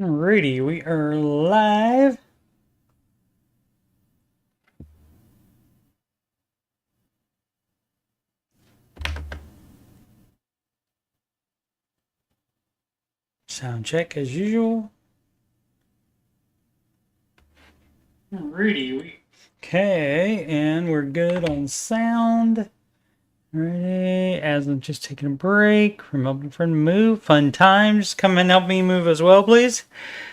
Alrighty, we are live. Sound check as usual. Alrighty, okay, and we're good on sound. Ready? As I'm just taking a break from helping a friend move. Fun times. Come and help me move as well, please.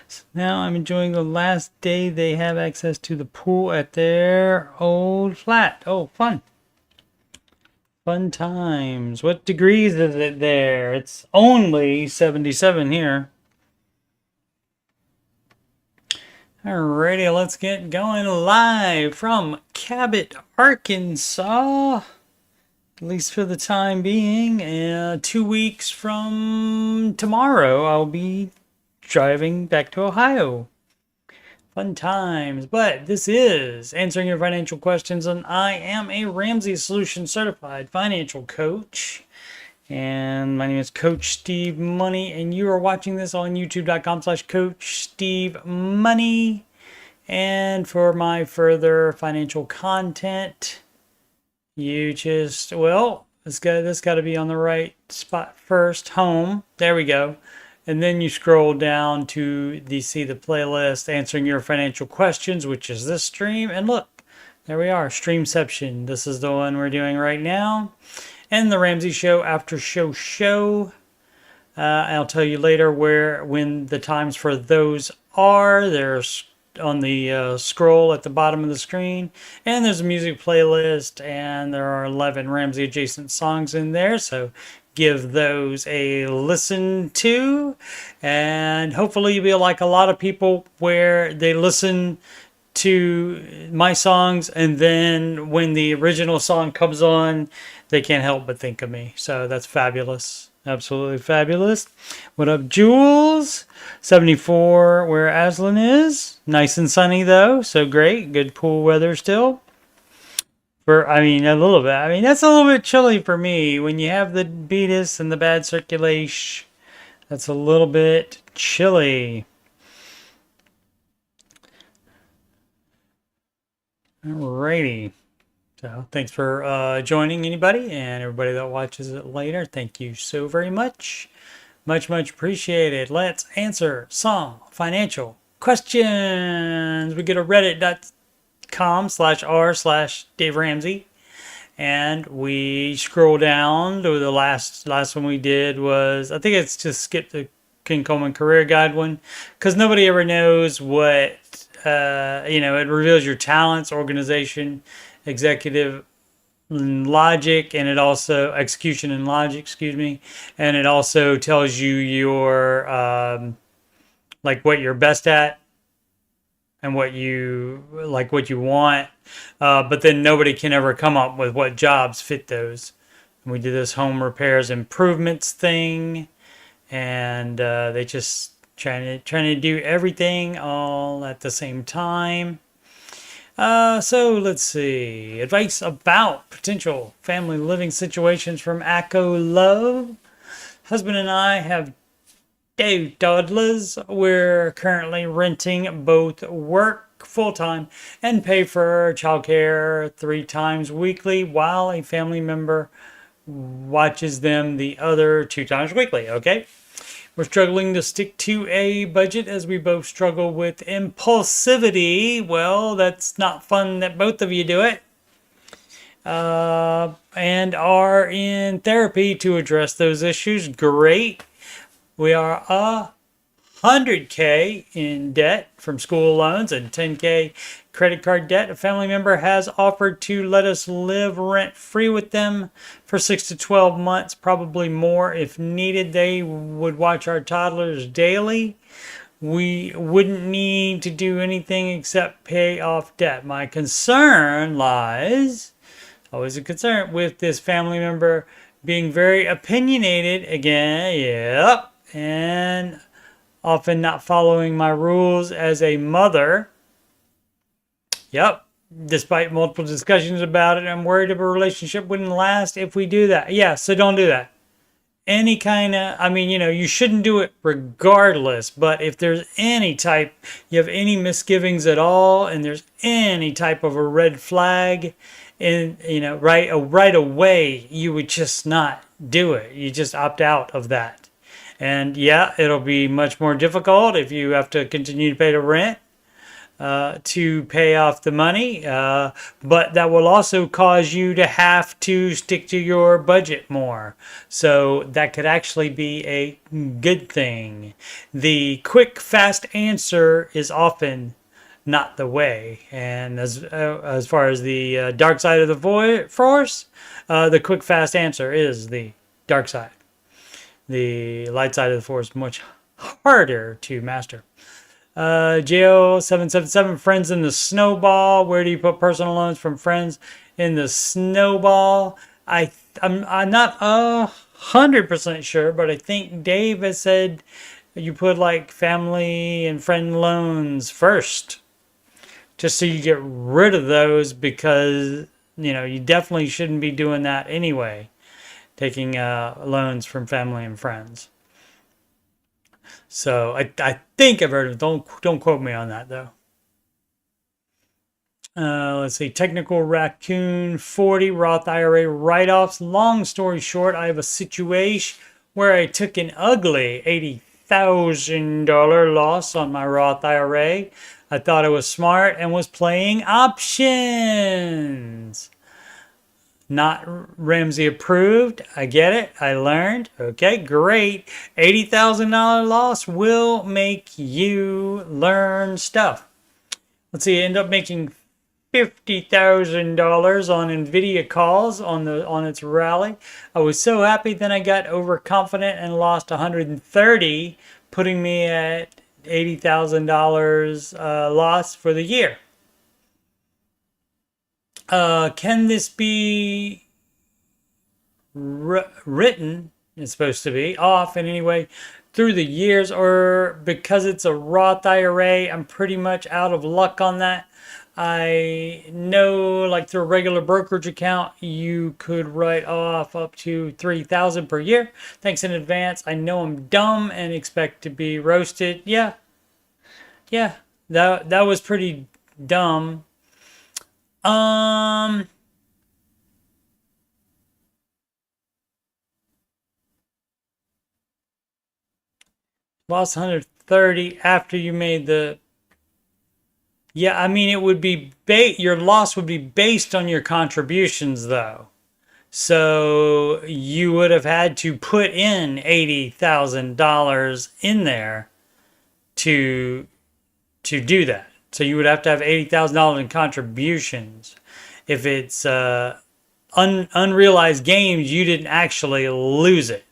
So now I'm enjoying the last day they have access to the pool at their old flat. Oh, fun. Fun times. What degrees is it there? It's only 77 here. Alrighty, let's get going live from Cabot, Arkansas. At least for the time being. 2 weeks from tomorrow, I'll be driving back to Ohio. Fun times. But this is Answering Your Financial Questions, and I am a Ramsey Solution Certified Financial Coach. And my name is Coach Steve Money, and you are watching this on youtube.com/CoachSteveMoney. And for my further financial content, you just, well, this got to be on the right spot first. Home. There we go. And then you scroll down to see the playlist Answering Your Financial Questions, which is this stream. And look, there we are, Streamception. This is the one we're doing right now. And the Ramsey Show After Show. I'll tell you later when the times for those are. There's on the scroll at the bottom of the screen. And there's a music playlist. And there are 11 Ramsey adjacent songs in there. So give those a listen to. And hopefully you'll be like a lot of people where they listen to my songs, and then when the original song comes on, they can't help but think of me. So that's fabulous. Absolutely fabulous. What up, Jules? 74 where Aslan is. Nice and sunny though, so great. Good pool weather still. A little bit. That's a little bit chilly for me. When you have the beatus and the bad circulation, that's a little bit chilly. Alrighty. So thanks for joining, anybody, and everybody that watches it later. Thank you so very much. Much appreciated. Let's answer some financial questions. We go to reddit.com/r/Dave Ramsey. And we scroll down to the last one we did was, I think it's just skip the King Coleman Career Guide one, because nobody ever knows what, it reveals your talents, organization, executive logic, and it also, execution and logic, and it also tells you your, what you're best at, and what you want, but then nobody can ever come up with what jobs fit those. And we did this home repairs improvements thing, and they just trying to do everything all at the same time. So let's see. Advice about potential family living situations from Acco Love. Husband and I have two toddlers. We're currently renting, both work full-time and pay for childcare 3 times weekly, while a family member watches them the other 2 times weekly. Okay. We're struggling to stick to a budget as we both struggle with impulsivity. Well, that's not fun that both of you do it. And are in therapy to address those issues. Great. We are $100K in debt from school loans and $10K credit card debt. A family member has offered to let us live rent-free with them for 6 to 12 months, probably more if needed. They would watch our toddlers daily. We wouldn't need to do anything except pay off debt. My concern lies, always a concern, with this family member being very opinionated again, yep, and often not following my rules as a mother. Yep. Despite multiple discussions about it, I'm worried if a relationship wouldn't last if we do that. Yeah, so don't do that. any kind of, I mean, you shouldn't do it regardless, but if there's any type, you have any misgivings at all, and there's any type of a red flag, and, right away, you would just not do it. You just opt out of that. And yeah, it'll be much more difficult if you have to continue to pay the rent to pay off the money, but that will also cause you to have to stick to your budget more. So that could actually be a good thing. The quick, fast answer is often not the way. And as far as the dark side of the force, the quick, fast answer is the dark side. The light side of the force is much harder to master. JO777, friends in the snowball. Where do you put personal loans from friends in the snowball? I'm not 100% sure, but I think Dave has said you put like family and friend loans first, just so you get rid of those, because you definitely shouldn't be doing that anyway, taking loans from family and friends. So I think I've heard of it. Don't quote me on that though. Let's see. Technical Raccoon 40 Roth IRA write-offs. Long story short, I have a situation where I took an ugly $80,000 loss on my Roth IRA. I thought I was smart and was playing options. Not Ramsey approved. I get it. I learned. Okay, great. $80,000 loss will make you learn stuff. Let's see. I end up making $50,000 on NVIDIA calls on its rally. I was so happy. Then I got overconfident and lost 130, putting me at $80,000 loss for the year. Can this be written, it's supposed to be, off in any way through the years, or because it's a Roth IRA, I'm pretty much out of luck on that? I know, like through a regular brokerage account, you could write off up to $3,000 per year. Thanks in advance. I know I'm dumb and expect to be roasted. Yeah, that was pretty dumb. Lost 130 after you made the. Yeah, I mean, it would be your loss would be based on your contributions, though. So you would have had to put in $80,000 in there to do that. So you would have to have $80,000 in contributions. If it's unrealized gains, you didn't actually lose it.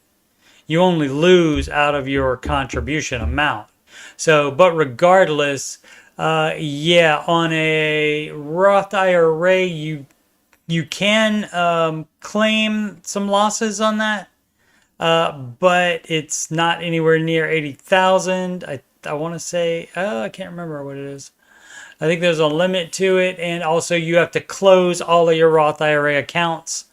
You only lose out of your contribution amount. So, but regardless, yeah, on a Roth IRA, you can claim some losses on that, but it's not anywhere near 80,000. I want to say, I can't remember what it is. I think there's a limit to it, and also you have to close all of your Roth IRA accounts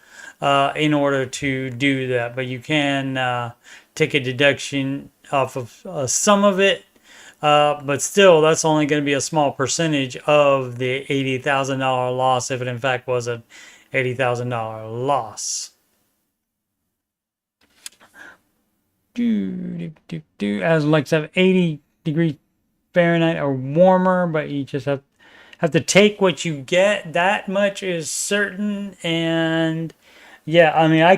in order to do that. But you can take a deduction off of some of it, but still, that's only going to be a small percentage of the $80,000 loss, if it in fact was an $80,000 loss. As like to have 80 degrees Fahrenheit or warmer, but you just have to take what you get. That much is certain. And yeah, I mean, I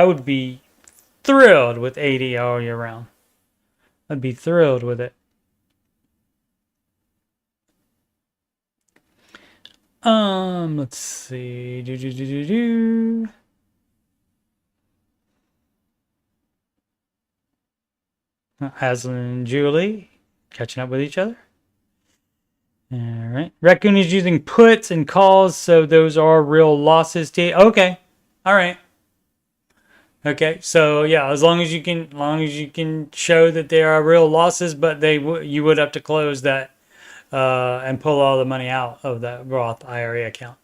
would be thrilled with 80 all year round. I'd be thrilled with it. Let's see. Haslin and Julie catching up with each other. All right. Raccoon is using puts and calls, so those are real losses. Okay. All right. Okay. So yeah, as long as you can show that they are real losses, but you would have to close that and pull all the money out of that Roth IRA account.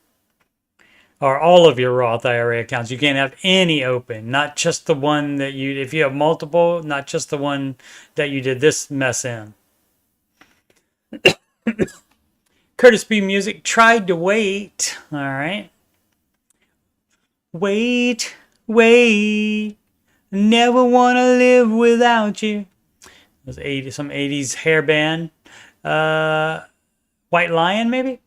or all of your Roth IRA accounts. You can't have any open, not just the one that you, if you have multiple, not just the one that you did this mess in. Curtis B. Music tried to wait. All right. Wait, wait. Never want to live without you. It was 80, some 80s hair band. White Lion, maybe?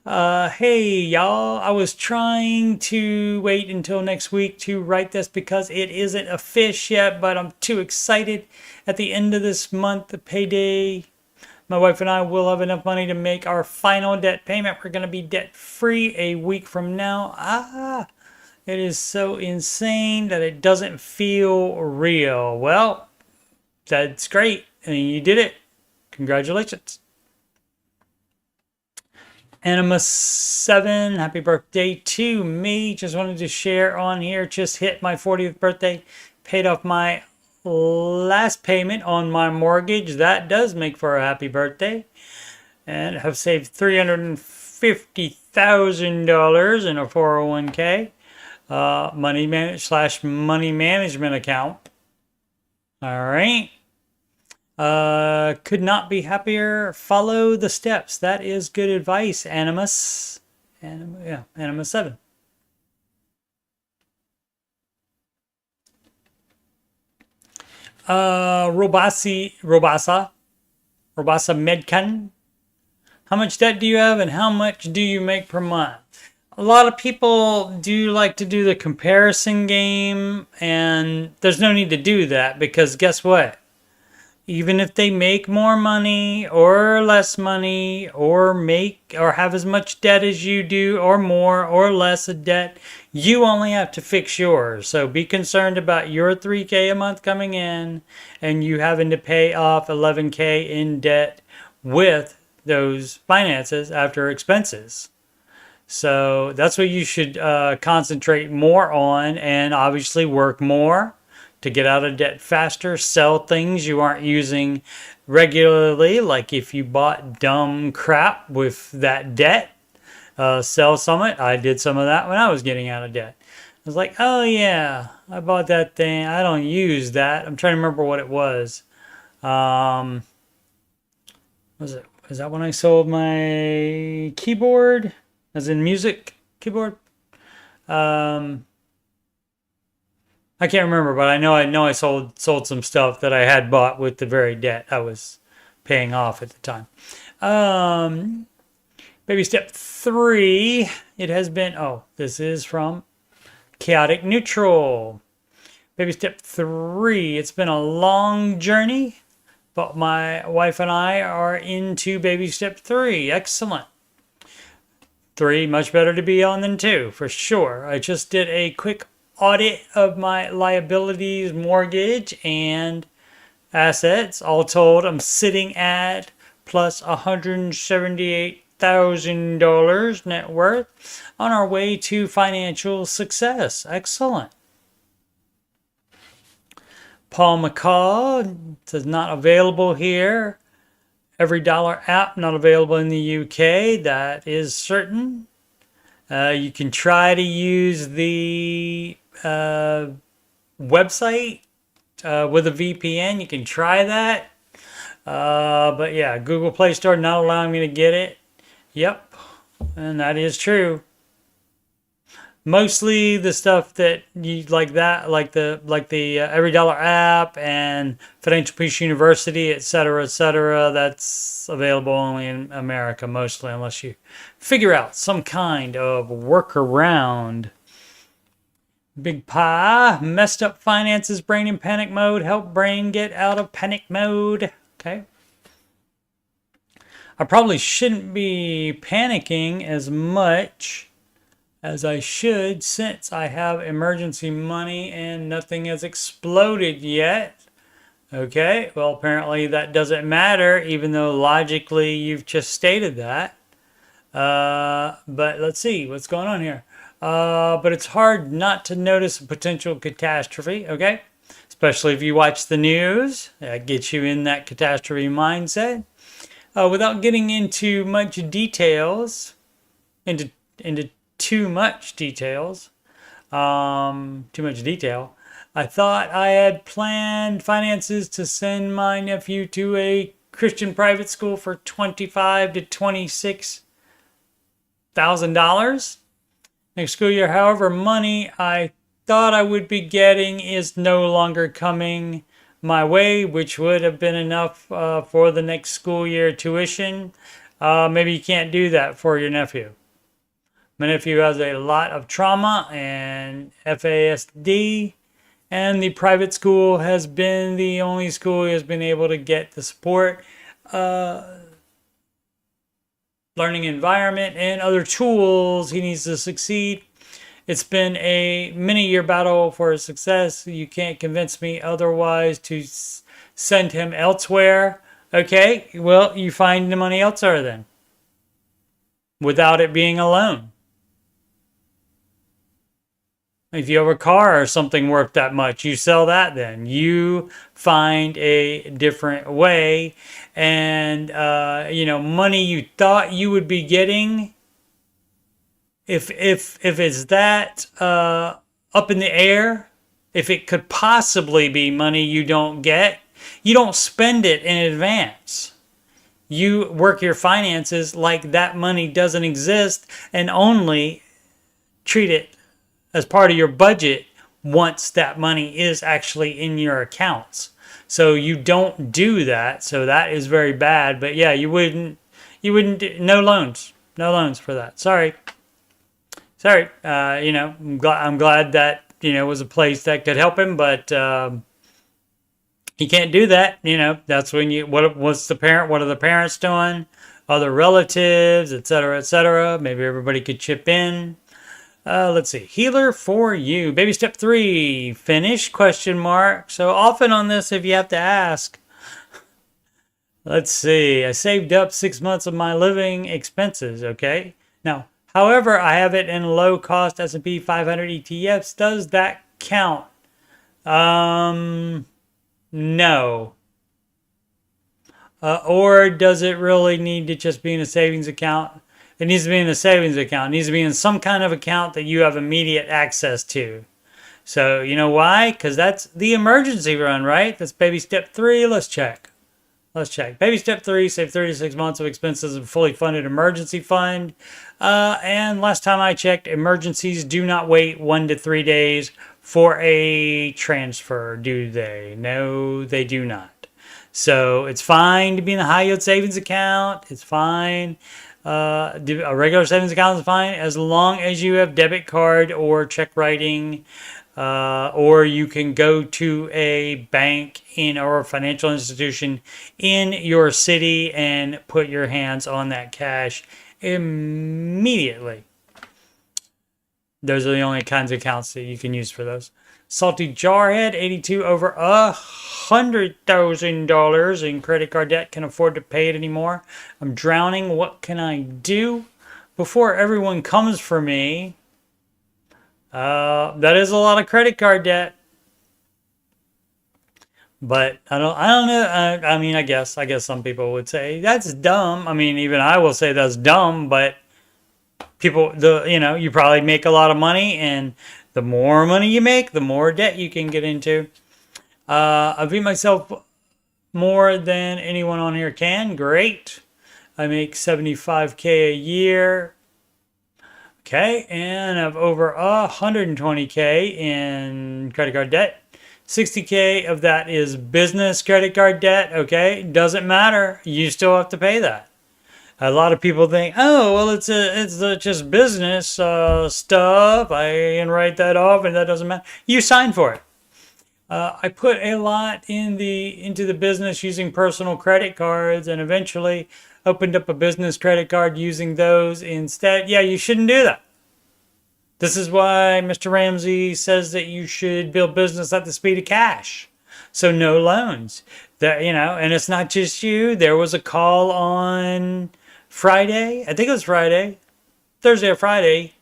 Hey, y'all. I was trying to wait until next week to write this because it isn't a fish yet, but I'm too excited. At the end of this month, the payday, my wife and I will have enough money to make our final debt payment. We're going to be debt-free a week from now. It is so insane that it doesn't feel real. Well, that's great. And you did it. Congratulations. Animus 7, happy birthday to me. Just wanted to share on here. Just hit my 40th birthday. Paid off my last payment on my mortgage. That does make for a happy birthday. And have saved $350,000 in a 401k. Money management account. All right. Could not be happier. Follow the steps. That is good advice, Animus. Animus 7. Robasa Medcan. How much debt do you have and how much do you make per month? A lot of people do like to do the comparison game, and there's no need to do that because guess what? Even if they make more money or less money or have as much debt as you do or more or less of debt, you only have to fix yours. So be concerned about your $3K a month coming in and you having to pay off $11K in debt with those finances after expenses. So that's what you should concentrate more on, and obviously work more to get out of debt faster. Sell things you aren't using regularly, like if you bought dumb crap with that debt, sell some of it. I did some of that when I was getting out of debt. I was like, oh yeah, I bought that thing. I don't use that. I'm trying to remember what it was. Was that when I sold my keyboard? As in music keyboard? I can't remember, but I know I sold some stuff that I had bought with the very debt I was paying off at the time. Baby step 3. It has been, this is from Chaotic Neutral. Baby step 3. It's been a long journey, but my wife and I are into baby step 3. Excellent. 3, much better to be on than 2, for sure. I just did a quick audit of my liabilities, mortgage, and assets. All told, I'm sitting at plus $178,000 net worth on our way to financial success. Excellent. Paul McCall says not available here. Every dollar app not available in the UK. That is certain. You can try to use the website with a VPN. You can try that. But yeah, Google Play Store not allowing me to get it. Yep, and that is true. Mostly the stuff that you like the Every Dollar app and Financial Peace University, etc., that's available only in America mostly, unless you figure out some kind of workaround. Big Pie, messed up finances, brain in panic mode. Help brain get out of panic mode. Okay. I probably shouldn't be panicking as much as I should, since I have emergency money and nothing has exploded yet. Okay, well, apparently that doesn't matter, even though logically you've just stated that. But let's see what's going on here. But it's hard not to notice a potential catastrophe, okay? Especially if you watch the news. That gets you in that catastrophe mindset. Without getting into much details, into too much details. Too much detail. I thought I had planned finances to send my nephew to a Christian private school for $25,000 to $26,000 next school year. However, money I thought I would be getting is no longer coming my way, which would have been enough for the next school year tuition. Maybe you can't do that for your nephew. My nephew has a lot of trauma and FASD, and the private school has been the only school he has been able to get the support, learning environment, and other tools he needs to succeed. It's been a many-year battle for his success. You can't convince me otherwise to send him elsewhere. Okay, well, you find the money elsewhere then, without it being a loan. If you have a car or something worth that much, you sell that then. You find a different way. And, money you thought you would be getting, if it's that up in the air, if it could possibly be money you don't get, you don't spend it in advance. You work your finances like that money doesn't exist and only treat it as part of your budget once that money is actually in your accounts. So you don't do that. So that is very bad. But yeah, you wouldn't no loans for that. Sorry. I'm glad that, was a place that could help him, but you can't do that. That's when what's the parent? What are the parents doing? Other relatives, et cetera. Maybe everybody could chip in. Let's see. Healer for you. Baby step 3. Finish? ? So often on this, if you have to ask. Let's see. I saved up 6 months of my living expenses. Okay. Now, however, I have it in low cost S&P 500 ETFs. Does that count? No. Or does it really need to just be in a savings account? It needs to be in a savings account. It needs to be in some kind of account that you have immediate access to. So, you know why? Because that's the emergency run, right? That's baby step 3. Let's check. Baby step 3, save 36 months of expenses in a fully funded emergency fund. And last time I checked, emergencies do not wait 1 to 3 days for a transfer, do they? No, they do not. So it's fine to be in a high yield savings account. It's fine. A regular savings account is fine as long as you have debit card or check writing, or you can go to a bank or a financial institution in your city and put your hands on that cash immediately. Those are the only kinds of accounts that you can use for those. Salty Jarhead, 82 over $100,000 in credit card debt. Can afford to pay it anymore. I'm drowning. What can I do? Before everyone comes for me, that is a lot of credit card debt. But I don't know. I guess some people would say that's dumb. Even I will say that's dumb. But people, you probably make a lot of money, and the more money you make, the more debt you can get into. I beat myself more than anyone on here can. Great. I make $75K a year. Okay, and I have over $120K in credit card debt. $60K of that is business credit card debt. Okay, doesn't matter. You still have to pay that. A lot of people think, oh, well, it's just business stuff. I can write that off, and that doesn't matter. You signed for it. I put a lot into the business using personal credit cards, and eventually opened up a business credit card using those instead. Yeah, you shouldn't do that. This is why Mr. Ramsey says that you should build business at the speed of cash. So no loans. And it's not just you. There was a call on Friday, I think it was Thursday or Friday,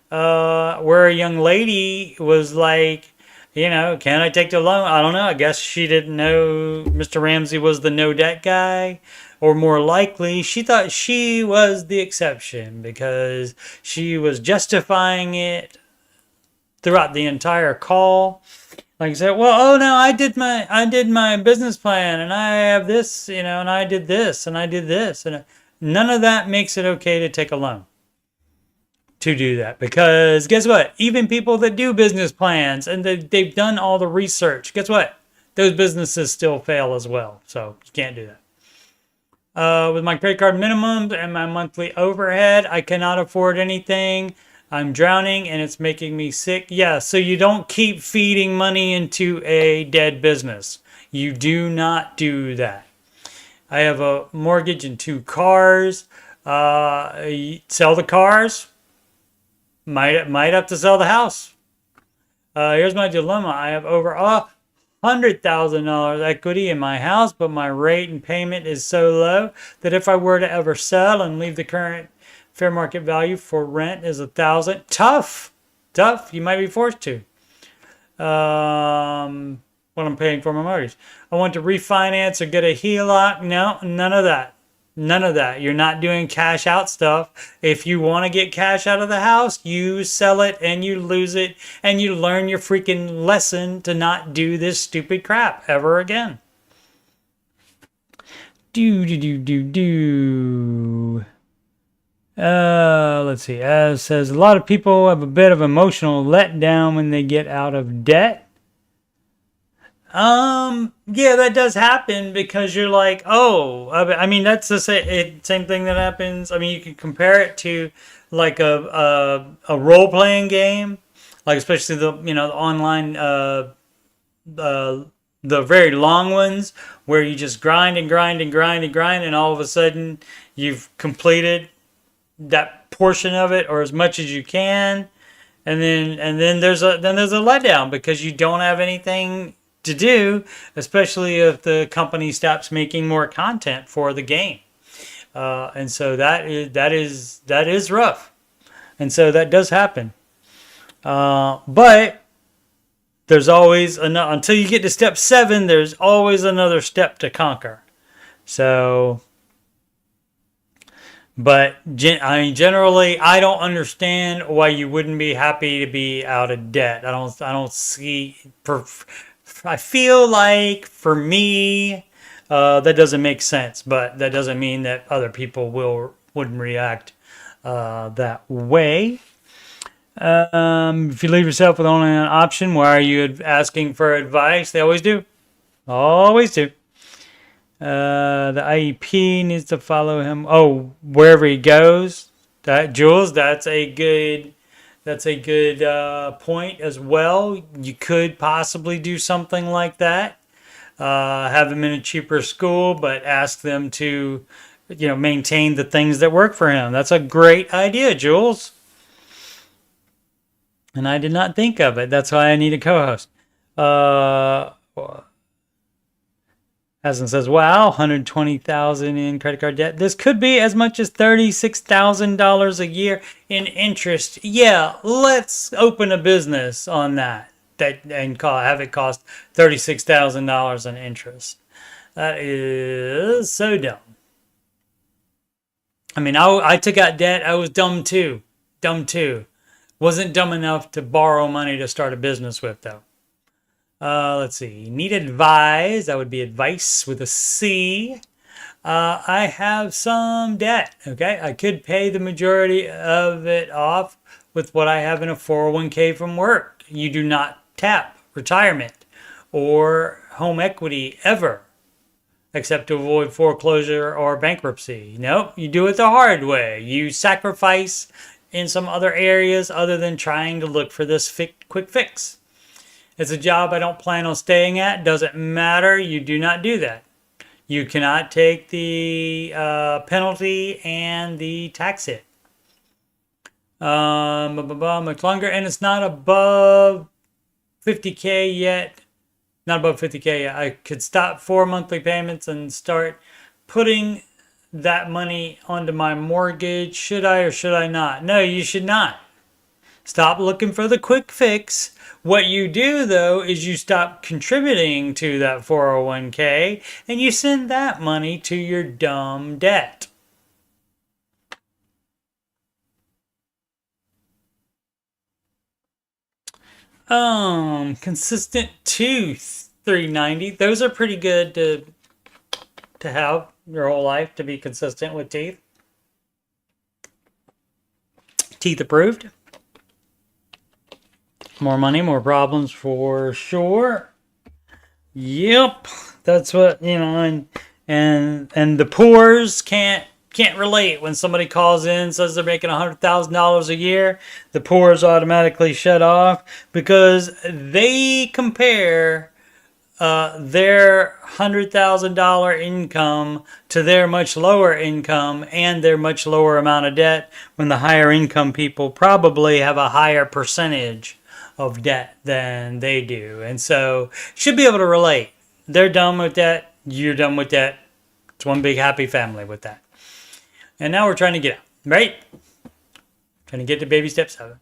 where a young lady was like, can I take the loan? I don't know. I guess she didn't know Mr. Ramsey was the no debt guy, or more likely, she thought she was the exception because she was justifying it throughout the entire call. Like I said, well, oh no, I did my business plan, and I have this, you know, and I did this, and I did this, and none of that makes it okay to take a loan to do that. Because guess what? Even people that do business plans and they've done all the research, guess what? Those businesses still fail as well. So you can't do that. With my credit card minimums and my monthly overhead, I cannot afford anything. I'm drowning and it's making me sick. Yeah, so you don't keep feeding money into a dead business. You do not do that. I have a mortgage and 2 cars. Sell the cars. Might have to sell the house. Here's my dilemma. I have over $100,000 equity in my house, but my rate and payment is so low that if I were to ever sell and leave the current fair market value for rent is $1,000. Tough. You might be forced to. What I'm paying for my mortgage. I want to refinance or get a HELOC. No, none of that. None of that. You're not doing cash out stuff. If you want to get cash out of the house, you sell it and you lose it and you learn your freaking lesson to not do this stupid crap ever again. Let's see. As says, a lot of people have a bit of emotional letdown when they get out of debt. Yeah, that does happen because you're like, oh, I mean, that's the same thing that happens. I mean, you can compare it to like a role-playing game, like especially the online, the very long ones where you just grind and grind and grind and grind, and all of a sudden you've completed that portion of it or as much as you can, and then there's a letdown because you don't have anything to do, especially if the company stops making more content for the game, and so that is rough, and so that does happen. But there's always until you get to step 7. There's always another step to conquer. So, but I mean, generally, I don't understand why you wouldn't be happy to be out of debt. I don't see. I feel like for me, that doesn't make sense, but that doesn't mean that other people wouldn't react that way. If you leave yourself with only an option, why are you asking for advice? They always do. Always do. The IEP needs to follow him. Oh, wherever he goes. Jules, that's a good point as well. You could possibly do something like that. Have them in a cheaper school, but ask them to, maintain the things that work for him. That's a great idea, Jules. And I did not think of it. That's why I need a co-host. Hasan says, wow, $120,000 in credit card debt. This could be as much as $36,000 a year in interest. Yeah, let's open a business on that and have it cost $36,000 in interest. That is so dumb. I mean, I took out debt. I was dumb too. Wasn't dumb enough to borrow money to start a business with, though. Let's see. Need advice. That would be advice with a C. I have some debt. Okay. I could pay the majority of it off with what I have in a 401k from work. You do not tap retirement or home equity ever, except to avoid foreclosure or bankruptcy. Nope. You do it the hard way. You sacrifice in some other areas other than trying to look for this quick fix. It's a job I don't plan on staying at. Doesn't matter. You do not do that. You cannot take the penalty and the tax hit. Much longer, and it's not above 50K yet. Not above 50K yet. I could stop 4 monthly payments and start putting that money onto my mortgage. Should I or should I not? No, you should not. Stop looking for the quick fix. What you do, though, is you stop contributing to that 401k and you send that money to your dumb debt. Consistent tooth, 390. Those are pretty good to have your whole life, to be consistent with teeth. Teeth approved. More money, more problems for sure. Yep, that's what, and the poors can't relate when somebody calls in and says they're making $100,000 a year. The poors automatically shut off because they compare their $100,000 income to their much lower income and their much lower amount of debt, when the higher income people probably have a higher percentage of debt than they do. And so should be able to relate. They're done with debt. You're done with debt. It's one big happy family with that. And now we're trying to get out, right? Trying to get to baby step 7.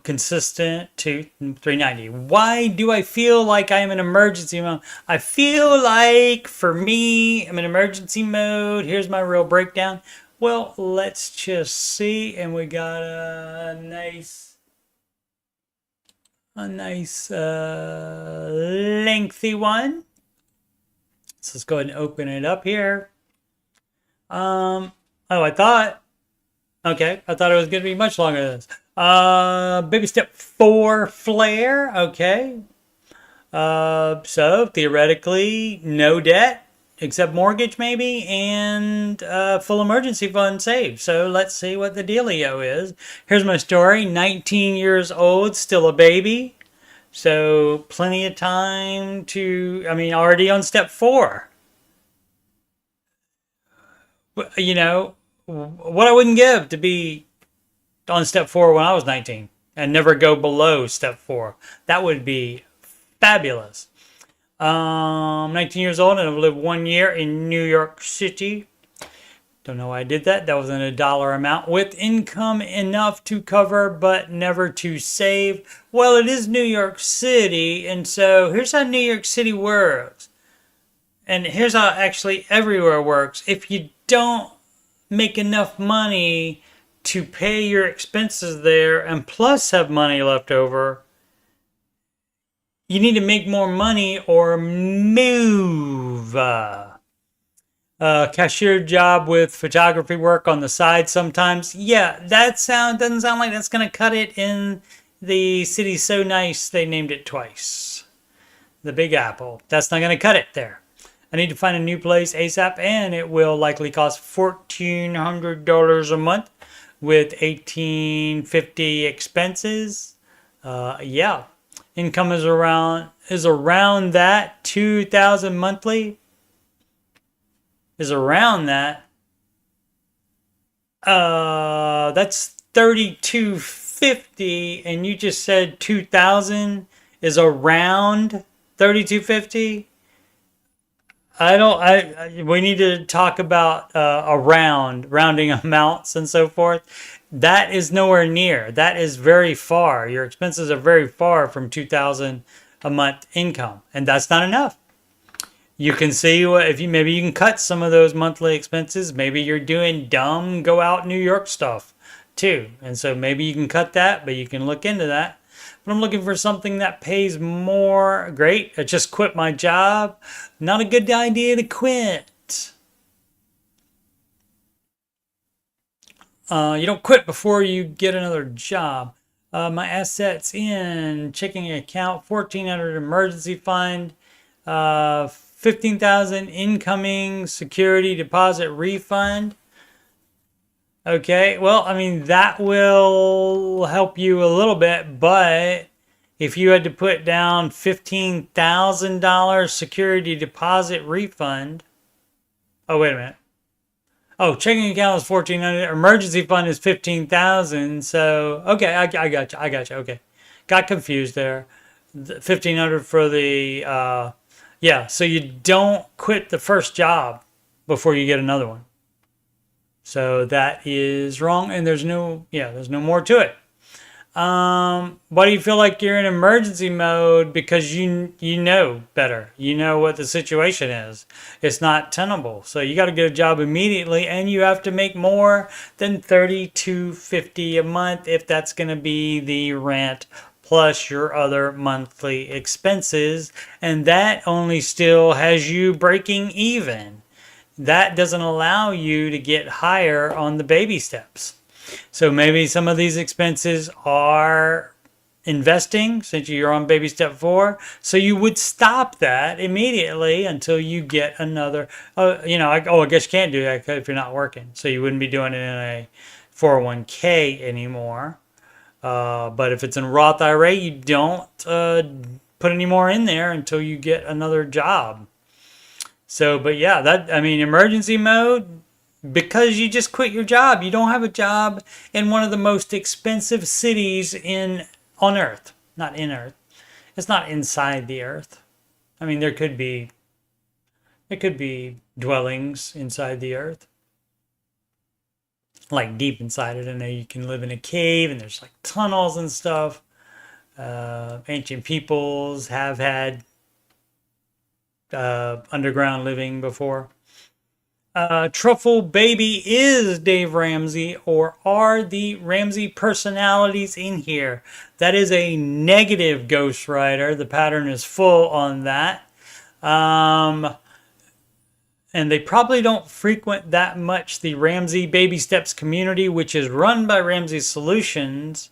Consistent to 390. Why do I feel like I'm in emergency mode? I feel like, for me, I'm in emergency mode. Here's my real breakdown. Well, let's just see. And we got a nice lengthy one. So let's go ahead and open it up here. I thought it was going to be much longer than this. Baby step 4 flare. Okay. So theoretically, no debt except mortgage maybe, and full emergency fund saved. So let's see what the dealio is. Here's my story. 19 years old, still a baby. So plenty of time already on step 4. What I wouldn't give to be on step 4 when I was 19 and never go below step 4. That would be fabulous. 19 years old and I've lived 1 year in New York City. Don't know why I did that. That wasn't a dollar amount. With income enough to cover but never to save. Well, it is New York City, and so here's how New York City works. And here's how actually everywhere works. If you don't make enough money to pay your expenses there and plus have money left over, you need to make more money or move. Cashier job with photography work on the side sometimes. Yeah, doesn't sound like that's going to cut it in the city so nice they named it twice. The Big Apple. That's not going to cut it there. I need to find a new place ASAP, and it will likely cost $1,400 a month with $1,850 expenses. Yeah. Income is around that. $2,000 monthly is around that. That's $3,250, and you just said 2,000 is around $3,250. We need to talk about rounding amounts and so forth. That is nowhere near. That is very far. Your expenses are very far from 2,000 a month income, and that's not enough. You can see maybe you can cut some of those monthly expenses. Maybe you're doing dumb go out New York stuff too, and so maybe you can cut that, but you can look into that. But I'm looking for something that pays more. Great. I just quit my job. Not a good idea to quit. You don't quit before you get another job. My assets in checking account, $1,400 emergency fund, $15,000 incoming security deposit refund. Okay, well, that will help you a little bit, but if you had to put down $15,000 security deposit refund, oh, wait a minute. Oh, checking account is $1,400, emergency fund is $15,000, so, okay, I got you, okay. Got confused there. $1,500 for the, yeah, so you don't quit the first job before you get another one. So that is wrong, and there's no more to it. Why do you feel like you're in emergency mode? Because you know better. You know what the situation is. It's not tenable. So you got to get a job immediately, and you have to make more than $32.50 a month if that's going to be the rent plus your other monthly expenses, and that only still has you breaking even. That doesn't allow you to get higher on the baby steps. So maybe some of these expenses are investing since you're on baby step 4. So you would stop that immediately until you get another, I guess you can't do that if you're not working. So you wouldn't be doing it in a 401k anymore. But if it's in Roth IRA, you don't put any more in there until you get another job. So, but yeah, emergency mode, because you just quit your job. You don't have a job in one of the most expensive cities on Earth. Not in Earth. It's not inside the Earth. I mean, there could be dwellings inside the Earth. Like deep inside it. I know you can live in a cave and there's like tunnels and stuff. Ancient peoples have had underground living before. Truffle Baby is Dave Ramsey, or are the Ramsey personalities in here? That is a negative ghostwriter. The pattern is full on that. And they probably don't frequent that much the Ramsey Baby Steps community, which is run by Ramsey Solutions.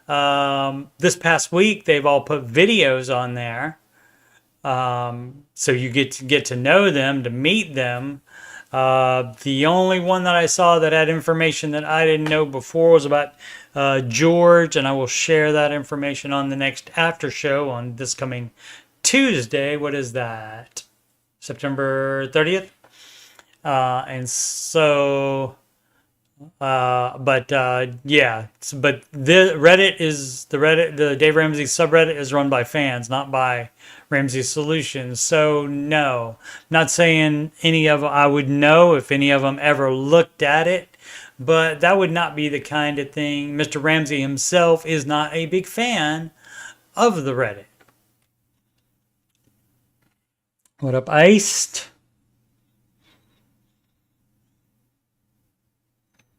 This past week, they've all put videos on there. So you get to know them, to meet them. The only one that I saw that had information that I didn't know before was about George, and I will share that information on the next after show on this coming Tuesday. What is that? September 30th? And so, but the Dave Ramsey subreddit is run by fans, not by Ramsey Solutions. So no, not saying any of them I would know if any of them ever looked at it, but that would not be the kind of thing. Mr. Ramsey himself is not a big fan of the Reddit. What up, Iced?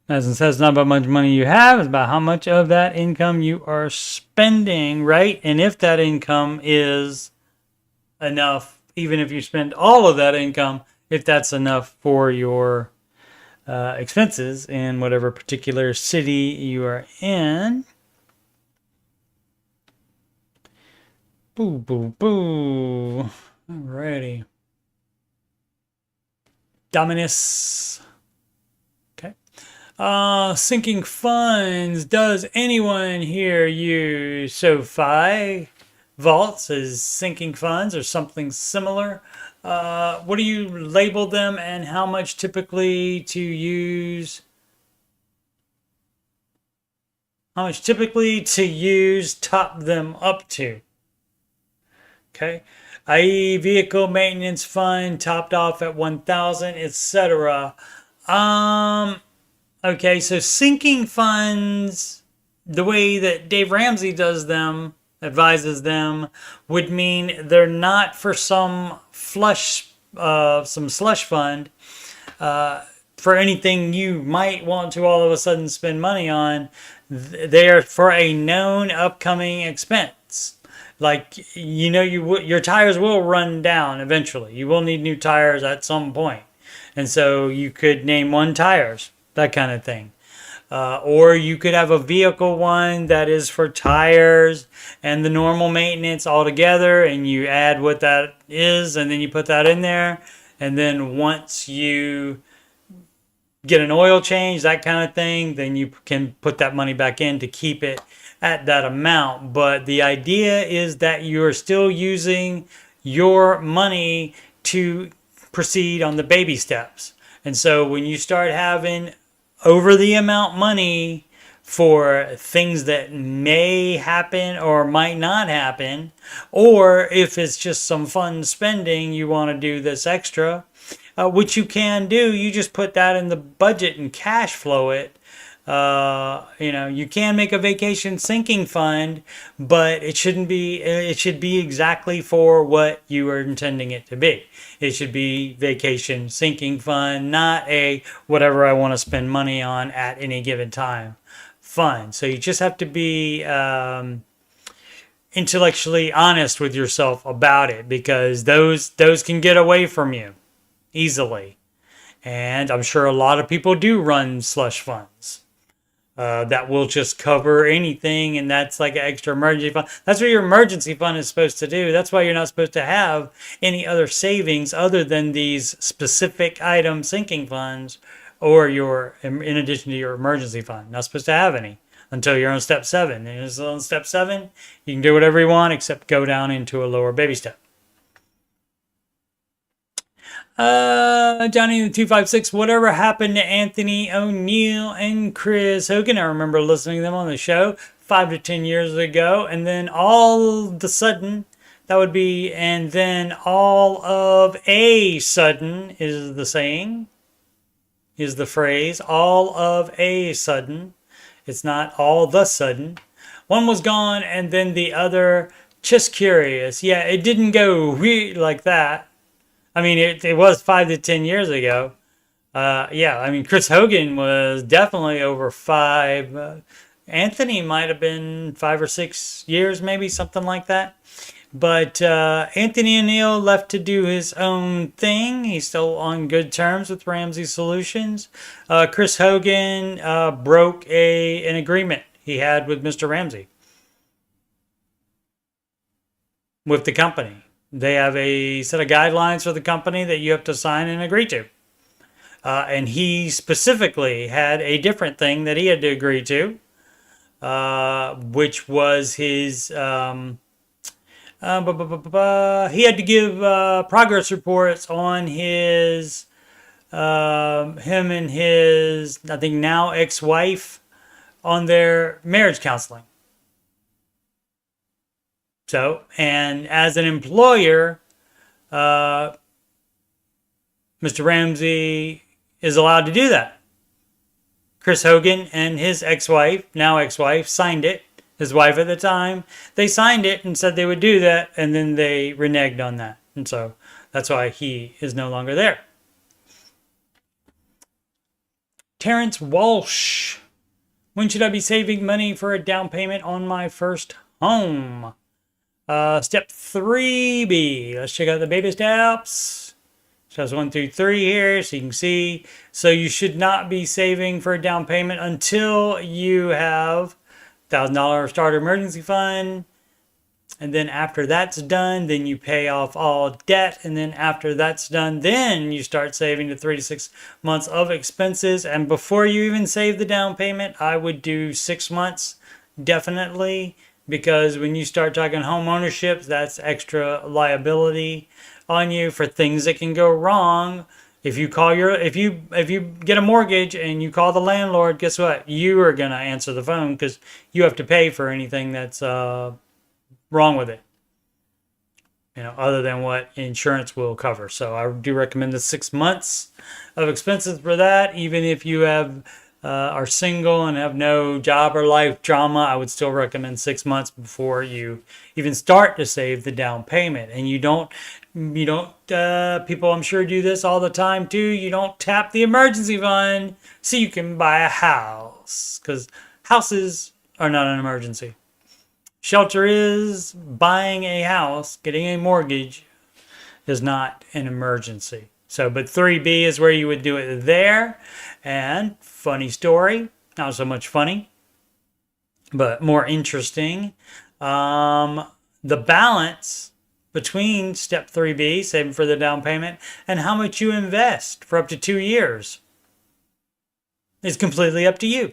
As it says, not about how much money you have, it's about how much of that income you are spending, right? And if that income is enough, even if you spend all of that income, if that's enough for your expenses in whatever particular city you are in. Boo, boo, boo. Alrighty. Dominus. Okay. Sinking funds. Does anyone here use SoFi vaults as sinking funds or something similar? What do you label them, and how much typically to use? How much typically to use top them up to? Okay. i.e. vehicle maintenance fund topped off at 1,000, etc. Okay, so sinking funds, the way that Dave Ramsey does them, advises them, would mean they're not for some slush fund for anything you might want to all of a sudden spend money on. They are for a known upcoming expense. Like, your tires will run down eventually. You will need new tires at some point. And so you could name one tires, that kind of thing. Or you could have a vehicle one that is for tires and the normal maintenance all together, and you add what that is, and then you put that in there. And then once you get an oil change, that kind of thing, then you can put that money back in to keep it at that amount. But the idea is that you're still using your money to proceed on the baby steps. And so when you start having over the amount money for things that may happen or might not happen, or if it's just some fun spending, you want to do this extra, which you can do. You just put that in the budget and cash flow it. You can make a vacation sinking fund, but it shouldn't be, it should be exactly for what you are intending it to be. It should be vacation sinking fund, not a whatever I want to spend money on at any given time fund. So you just have to be intellectually honest with yourself about it, because those can get away from you easily. And I'm sure a lot of people do run slush funds. That will just cover anything, and that's like an extra emergency fund. That's what your emergency fund is supposed to do. That's why you're not supposed to have any other savings other than these specific item sinking funds, or in addition to your emergency fund. Not supposed to have any until you're on step 7. And on step 7, you can do whatever you want except go down into a lower baby step. Johnny the 256, whatever happened to Anthony O'Neill and Chris Hogan? I remember listening to them on the show 5 to 10 years ago, and then all of the sudden, and then all of a sudden is the saying, is the phrase, all of a sudden. It's not all the sudden. One was gone, and then the other, just curious. Yeah, it didn't go like that. I mean, it was 5 to 10 years ago. Yeah, I mean, Chris Hogan was definitely over 5. Anthony might have been 5 or 6 years, maybe, something like that. But Anthony O'Neill left to do his own thing. He's still on good terms with Ramsey Solutions. Chris Hogan broke an agreement he had with Mr. Ramsey, with the company. They have a set of guidelines for the company that you have to sign and agree to. And he specifically had a different thing that he had to agree to, which was his... he had to give progress reports on his... him and his, I think now ex-wife, on their marriage counseling. So, and as an employer, Mr. Ramsey is allowed to do that. Chris Hogan and his ex-wife, now ex-wife, signed it. His wife at the time, they signed it and said they would do that, and then they reneged on that. And so that's why he is no longer there. Terrence Walsh. When should I be saving money for a down payment on my first home? Step 3B. Let's check out the baby steps. Steps 1 through 3 here, so you can see. So you should not be saving for a down payment until you have $1,000 starter emergency fund. And then after that's done, then you pay off all debt. And then after that's done, then you start saving to 3 to 6 months of expenses. And before you even save the down payment, I would do 6 months, definitely. Because when you start talking home ownership, that's extra liability on you for things that can go wrong. If you get a mortgage and you call the landlord, guess what? You are gonna answer the phone because you have to pay for anything that's wrong with it. Other than what insurance will cover. So I do recommend the 6 months of expenses for that. Even if you are single and have no job or life drama, I would still recommend 6 months before you even start to save the down payment. And you don't, people I'm sure do this all the time too. You don't tap the emergency fund so you can buy a house, because houses are not an emergency. Shelter is. Buying a house, getting a mortgage is not an emergency. So, but 3B is where you would do it there. And funny story, not so much funny, but more interesting. The balance between step 3B, saving for the down payment, and how much you invest for up to 2 years is completely up to you.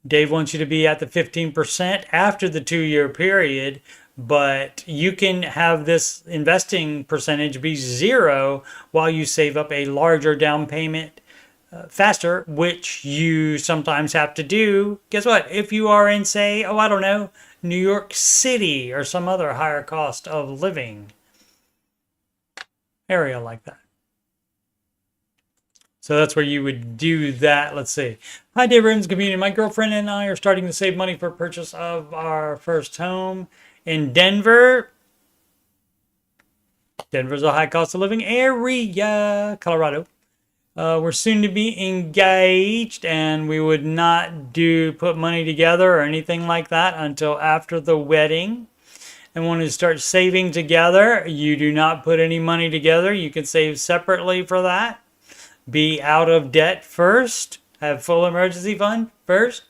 Dave wants you to be at the 15% after the 2-year period, but you can have this investing percentage be 0 while you save up a larger down payment faster, which you sometimes have to do. Guess what? If you are in, say, I don't know, New York City or some other higher cost of living area like that. So that's where you would do that. Let's see. Hi, Dave Rooms community. My girlfriend and I are starting to save money for purchase of our first home in Denver. Denver's a high cost of living area, Colorado. We're soon to be engaged, and we would not put money together or anything like that until after the wedding. And when you start saving together, you do not put any money together. You can save separately for that. Be out of debt first. Have full emergency fund first.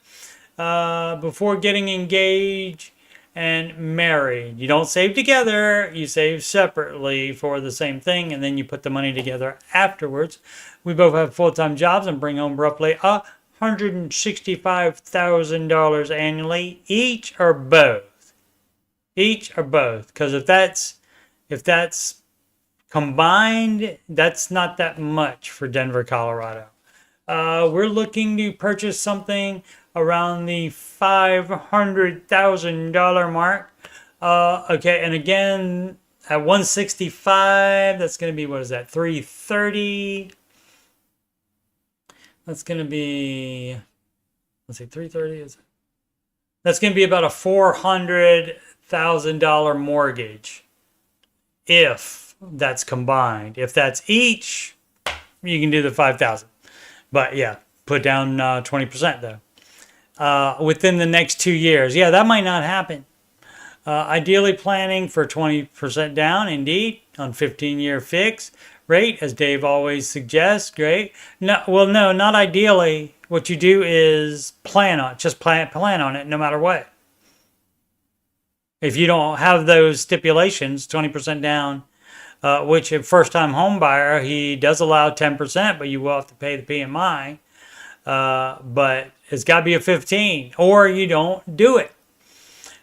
Before getting engaged and married. You don't save together. You save separately for the same thing, and then you put the money together afterwards. We both have full-time jobs and bring home roughly $165,000 annually, each or both. Each or both. Because if that's combined, that's not that much for Denver, Colorado. We're looking to purchase something around the $500,000 mark. Okay, and again, at 165, that's going to be, what is that, 330? That's going to be, let's see, 330 is, that's going to be about a $400,000 mortgage if that's combined. If that's each, you can do the 5,000. But yeah, put down 20% though. Within the next 2 years. Yeah, that might not happen. Ideally planning for 20% down, indeed, on 15-year fix rate, as Dave always suggests. Great. No, well, no, not ideally. What you do is plan on it no matter what. If you don't have those stipulations, 20% down, which a first-time home buyer, he does allow 10%, but you will have to pay the PMI. But it's got to be a 15, or you don't do it.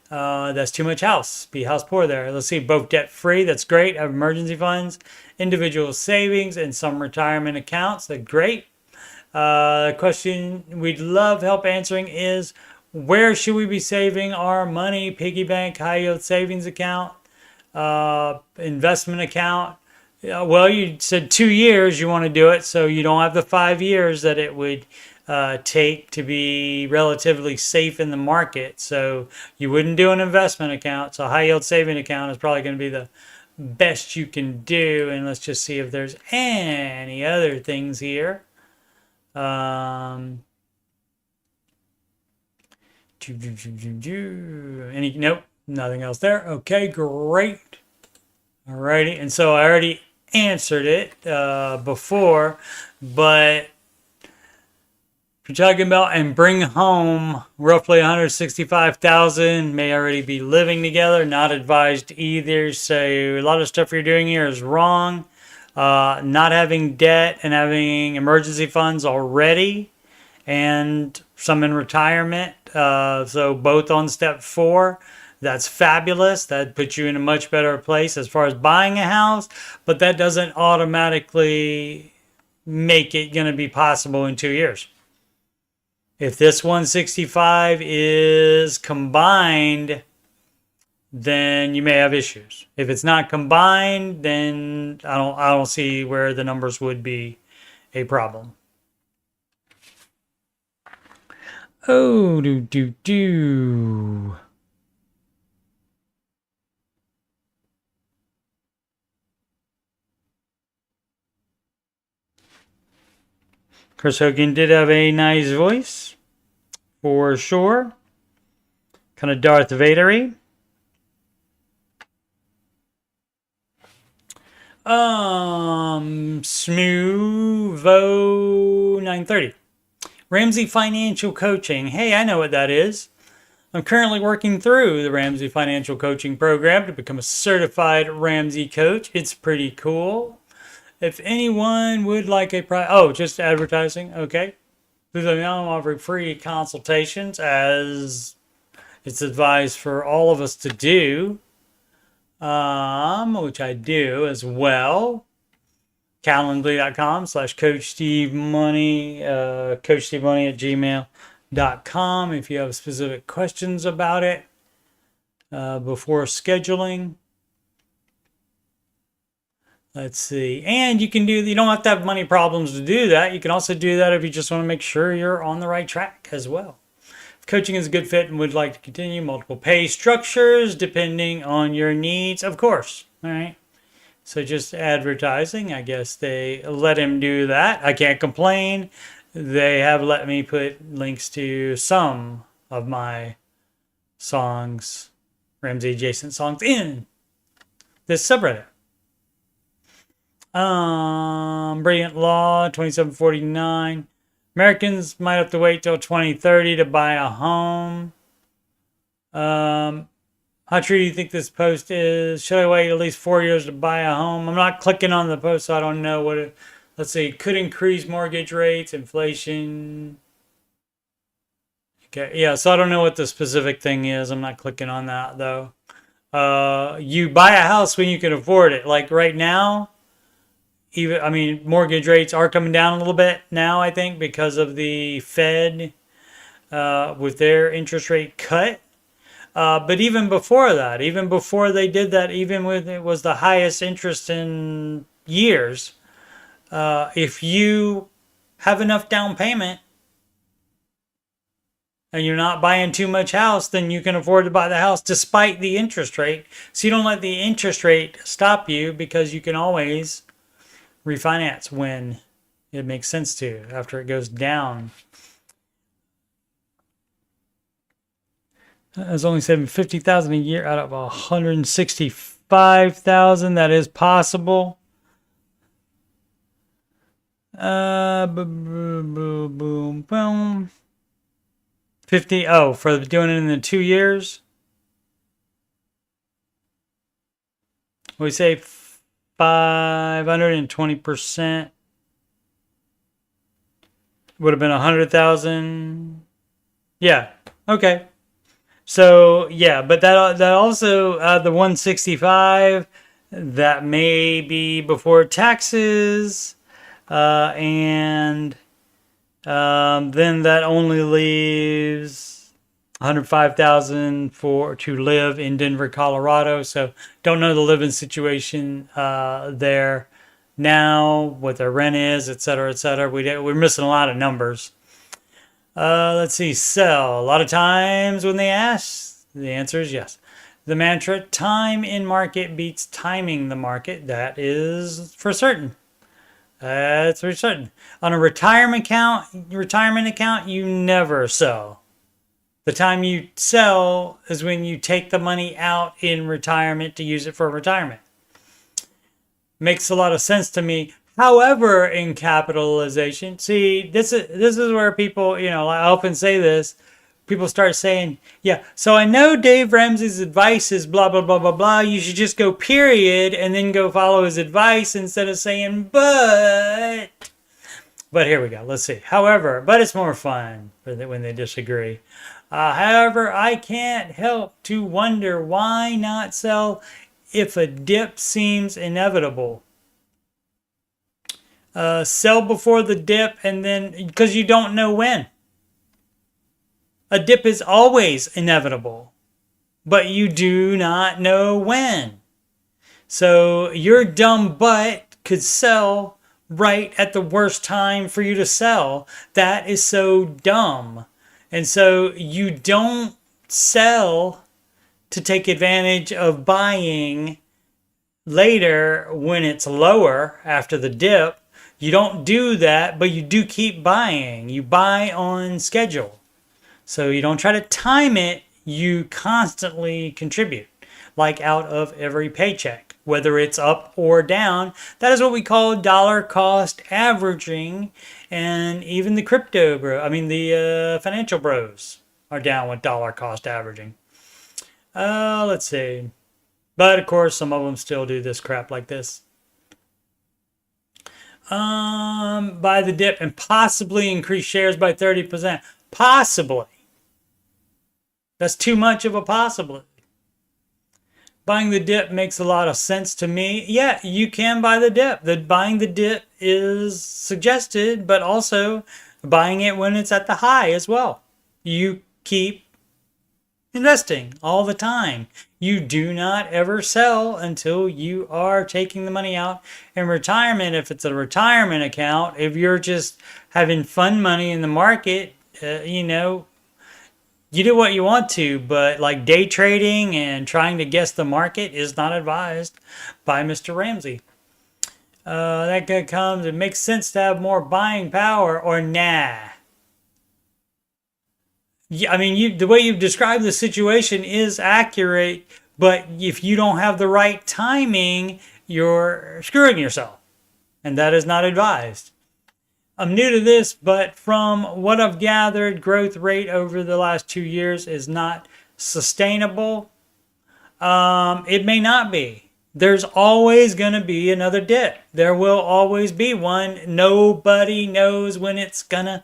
That's too much house. Be house poor there. Let's see, both debt free. That's great. Have emergency funds, individual savings, and some retirement accounts. That's great. Question we'd love help answering is, where should we be saving our money? Piggy bank, high yield savings account, investment account. Well, you said 2 years you want to do it, so you don't have the 5 years that it would take to be relatively safe in the market. So you wouldn't do an investment account. So a high yield saving account is probably going to be the best you can do. And let's just see if there's any other things here. Nope, nothing else there. Okay, great. Alrighty, and so I already answered it before, but if you're talking about and bring home roughly 165,000, may already be living together, not advised either. So a lot of stuff you're doing here is wrong. Not having debt and having emergency funds already, and some in retirement. So both on step 4. That's fabulous. That puts you in a much better place as far as buying a house, but that doesn't automatically make it going to be possible in 2 years. If this 165 is combined, then you may have issues. If it's not combined, then I don't see where the numbers would be a problem. Oh, do. Chris Hogan did have a nice voice, for sure. Kind of Darth Vader-y. Smoovo 930. Ramsey Financial Coaching. Hey, I know what that is. I'm currently working through the Ramsey Financial Coaching Program to become a certified Ramsey coach. It's pretty cool. If anyone would like just advertising, okay. Please let me know. I'm offering free consultations, as it's advised for all of us to do, which I do as well. Calendly.com/coachstevemoney, coachstevemoney@gmail.com if you have specific questions about it before scheduling. Let's see. And you can do, you don't have to have money problems to do that. You can also do that if you just want to make sure you're on the right track as well. If coaching is a good fit and would like to continue, multiple pay structures depending on your needs, of course. All right. So just advertising, I guess they let him do that. I can't complain. They have let me put links to some of my songs, Ramsey adjacent songs, in this subreddit. Brilliant Law, 2749. Americans might have to wait till 2030 to buy a home. How true do you think this post is? Should I wait at least 4 years to buy a home? I'm not clicking on the post, so I don't know what it... Let's see. Could increase mortgage rates, inflation. Okay, yeah, so I don't know what the specific thing is. I'm not clicking on that, though. You buy a house when you can afford it. Like right now, even, I mean, mortgage rates are coming down a little bit now, I think, because of the Fed with their interest rate cut. But even before that, even before they did that, even when it was the highest interest in years, if you have enough down payment and you're not buying too much house, then you can afford to buy the house despite the interest rate. So you don't let the interest rate stop you, because you can always refinance when it makes sense to, after it goes down. I was only saving $50,000 a year out of $165,000. That is possible. Boom, boom. 50. Oh, for doing it in the 2 years. We say 520%. Would have been 100,000. Yeah. Okay. So yeah, but that also the 165, that may be before taxes, and then that only leaves 105,000 to live in Denver, Colorado. So don't know the living situation there now, what their rent is, et cetera, et cetera. We're missing a lot of numbers. Let's see, sell. A lot of times when they ask, the answer is yes. The mantra, time in market beats timing the market. That is for certain. That's for certain. On a retirement account, you never sell. The time you sell is when you take the money out in retirement to use it for retirement. Makes a lot of sense to me. However, in capitalization, see, this is where people, I often say this, people start saying, yeah, so I know Dave Ramsey's advice is blah, blah, blah, blah, blah. You should just go period and then go follow his advice instead of saying, but here we go. Let's see. However, but it's more fun when they disagree. However, I can't help to wonder why not sell if a dip seems inevitable. Sell before the dip, and then, because you don't know when. A dip is always inevitable, but you do not know when. So your dumb butt could sell right at the worst time for you to sell. That is so dumb. And so you don't sell to take advantage of buying later when it's lower after the dip. You don't do that, but you do keep buying. You buy on schedule. So you don't try to time it. You constantly contribute, like out of every paycheck, whether it's up or down. That is what we call dollar cost averaging. And even the the financial bros are down with dollar cost averaging. Let's see. But of course, some of them still do this crap like this. Buy the dip and possibly increase shares by 30%. Possibly. That's too much of a possibility. Buying the dip makes a lot of sense to me. Yeah, you can buy the dip. Buying the dip is suggested, but also buying it when it's at the high as well. You keep, investing all the time. You do not ever sell until you are taking the money out in retirement. If it's a retirement account, if you're just having fun money in the market, you do what you want to, but like day trading and trying to guess the market is not advised by Mr. Ramsey. That comes, it makes sense to have more buying power, or nah. Yeah, I mean, the way you've described the situation is accurate, but if you don't have the right timing, you're screwing yourself, and that is not advised. I'm new to this, but from what I've gathered, growth rate over the last 2 years is not sustainable. It may not be. There's always going to be another dip. There will always be one. Nobody knows when it's going to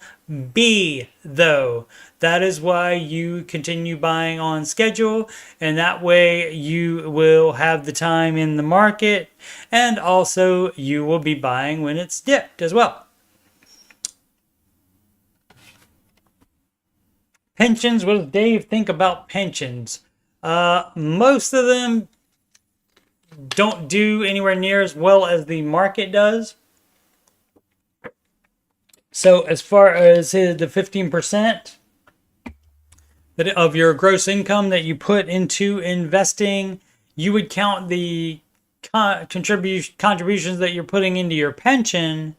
be, though. That is why you continue buying on schedule, and that way you will have the time in the market, and also you will be buying when it's dipped as well. Pensions, what does Dave think about pensions? Most of them don't do anywhere near as well as the market does. So as far as the 15% of your gross income that you put into investing, you would count the contributions that you're putting into your pension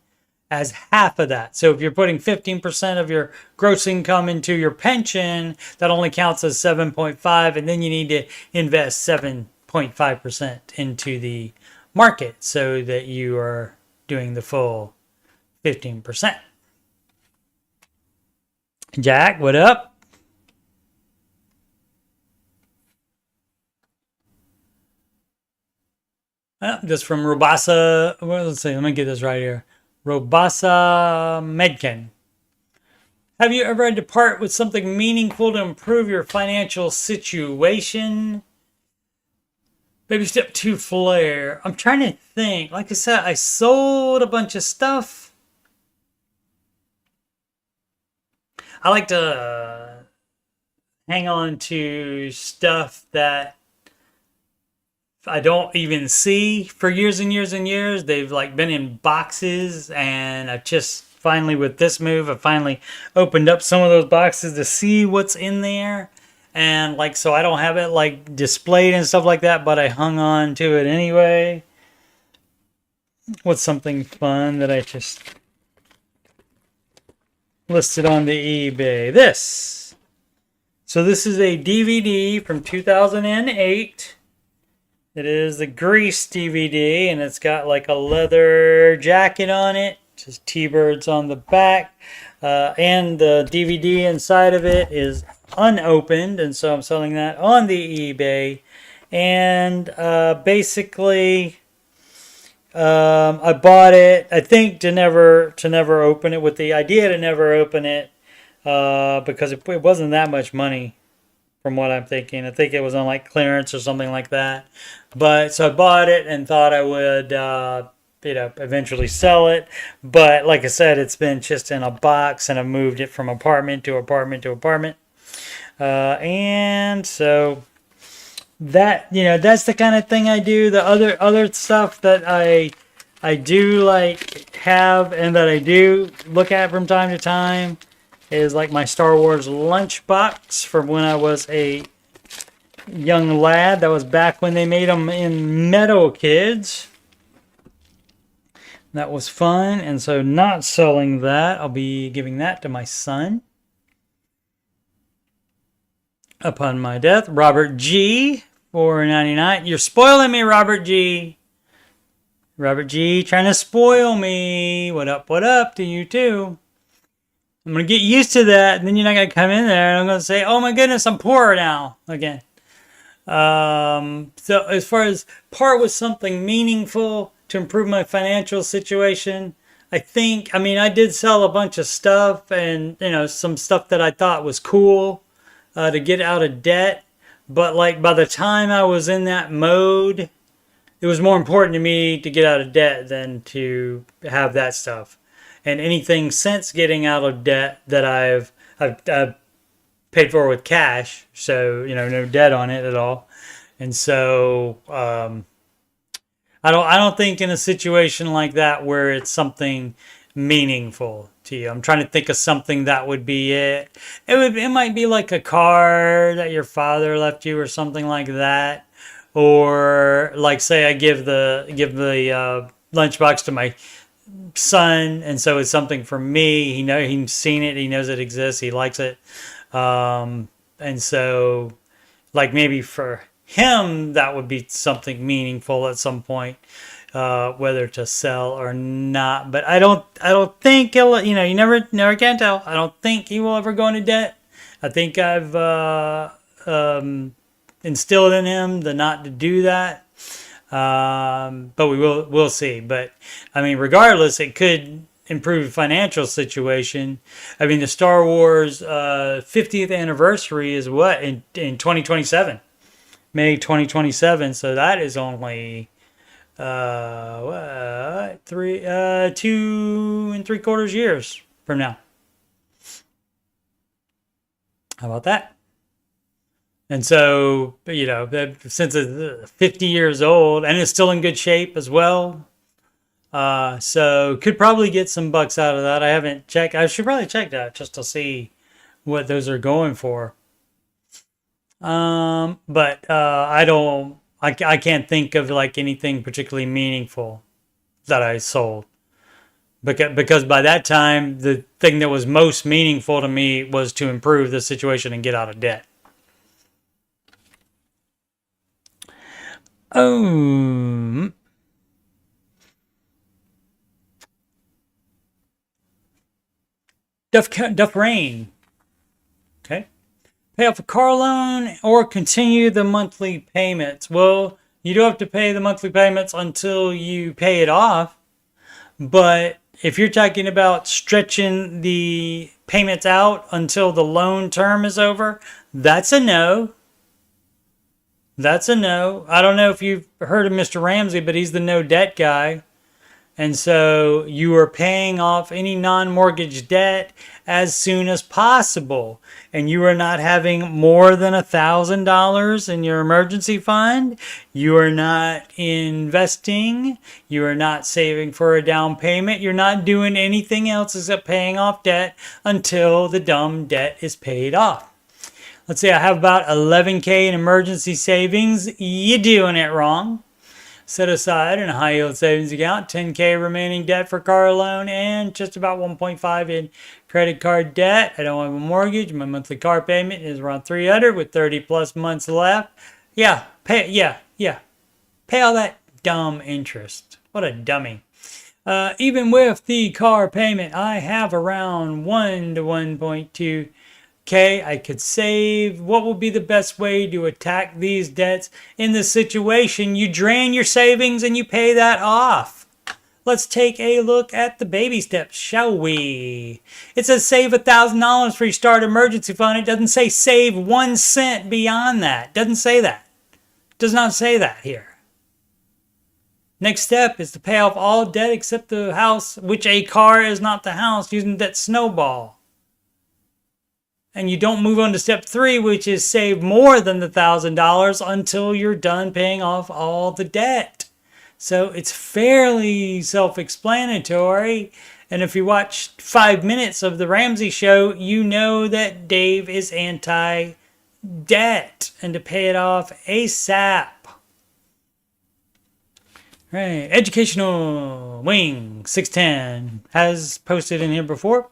as half of that. So if you're putting 15% of your gross income into your pension, that only counts as 7.5, and then you need to invest 7.5% into the market so that you are doing the full 15%. Jack, what up? Just from Robasa. Well, let's see. Let me get this right here. Robasa Medkin. Have you ever had to part with something meaningful to improve your financial situation? Baby step 2 flare. I'm trying to think. Like I said, I sold a bunch of stuff. I like to hang on to stuff that I don't even see for years and years and years. They've like been in boxes, and I just finally, with this move, I finally opened up some of those boxes to see what's in there. And like, so I don't have it like displayed and stuff like that, but I hung on to it anyway. What's something fun that I just listed on the eBay? This. So this is a DVD from 2008. It is the Grease DVD, and it's got like a leather jacket on it. Just T-birds on the back. And the DVD inside of it is unopened, and so I'm selling that on the eBay. And basically, I bought it, I think, to never open it, with the idea to never open it, because it wasn't that much money from what I'm thinking. I think it was on like clearance or something like that. But so I bought it and thought I would eventually sell it. But like I said, it's been just in a box, and I moved it from apartment to apartment to apartment. And so that, that's the kind of thing I do. The other stuff that I do like have, and that I do look at from time to time, is like my Star Wars lunchbox from when I was a young lad. That was back when they made them in Metal Kids. That was fun, and so not selling that. I'll be giving that to my son upon my death. Robert G, $4.99. You're spoiling me, Robert G. Robert G, trying to spoil me. What up to you too? I'm going to get used to that, and then you're not going to come in there, and I'm going to say, oh my goodness, I'm poor now again. So as far as part with something meaningful to improve my financial situation, I did sell a bunch of stuff, and, some stuff that I thought was cool to get out of debt. But like by the time I was in that mode, it was more important to me to get out of debt than to have that stuff. And anything since getting out of debt that I've paid for with cash, so no debt on it at all. And so I don't think in a situation like that where it's something meaningful to you. I'm trying to think of something that would be it. It might be like a car that your father left you or something like that. Or like say I give the lunchbox to my son, and so it's something for me. He's seen it, he knows it exists, he likes it. And so like maybe for him that would be something meaningful at some point, whether to sell or not. But I don't think he'll, you never can tell. I don't think he will ever go into debt. I think I've instilled in him the not to do that. But we'll see. But I mean, regardless, it could improve the financial situation. I mean, the Star Wars 50th anniversary is what in 2027, May 2027. So that is only 2 3/4 years from now. How about that? And so, since it's 50 years old and it's still in good shape as well, so could probably get some bucks out of that. I haven't checked. I should probably check that just to see what those are going for. But I can't think of like anything particularly meaningful that I sold. Because by that time, the thing that was most meaningful to me was to improve the situation and get out of debt. Duff Rain. Okay. Pay off a car loan or continue the monthly payments. Well, you do have to pay the monthly payments until you pay it off. But if you're talking about stretching the payments out until the loan term is over, that's a no. That's a no. I don't know if you've heard of Mr. Ramsey, but he's the no debt guy. And so you are paying off any non-mortgage debt as soon as possible. And you are not having more than $1,000 in your emergency fund. You are not investing. You are not saving for a down payment. You're not doing anything else except paying off debt until the dumb debt is paid off. Let's say I have about $11K in emergency savings. You're doing it wrong. Set aside in a high yield savings account, $10K remaining debt for car loan, and just about $1.5 in credit card debt. I don't have a mortgage. My monthly car payment is around $300 with 30 plus months left. Pay all that dumb interest. What a dummy. Even with the car payment, I have around 1 to 1.2K I could save. What will be the best way to attack these debts in this situation? You drain your savings and you pay that off. Let's take a look at the baby steps, shall we? It says save $1,000 for your start emergency fund. It doesn't say save 1 cent beyond that. It doesn't say that. It does not say that here. Next step is to pay off all debt except the house, which a car is not the house, using that snowball. And you don't move on to step 3, which is save more than the $1,000 until you're done paying off all the debt. So it's fairly self-explanatory. And if you watch 5 minutes of the Ramsey show, you know that Dave is anti-debt and to pay it off ASAP. Right, Educational Wing 610 has posted in here before.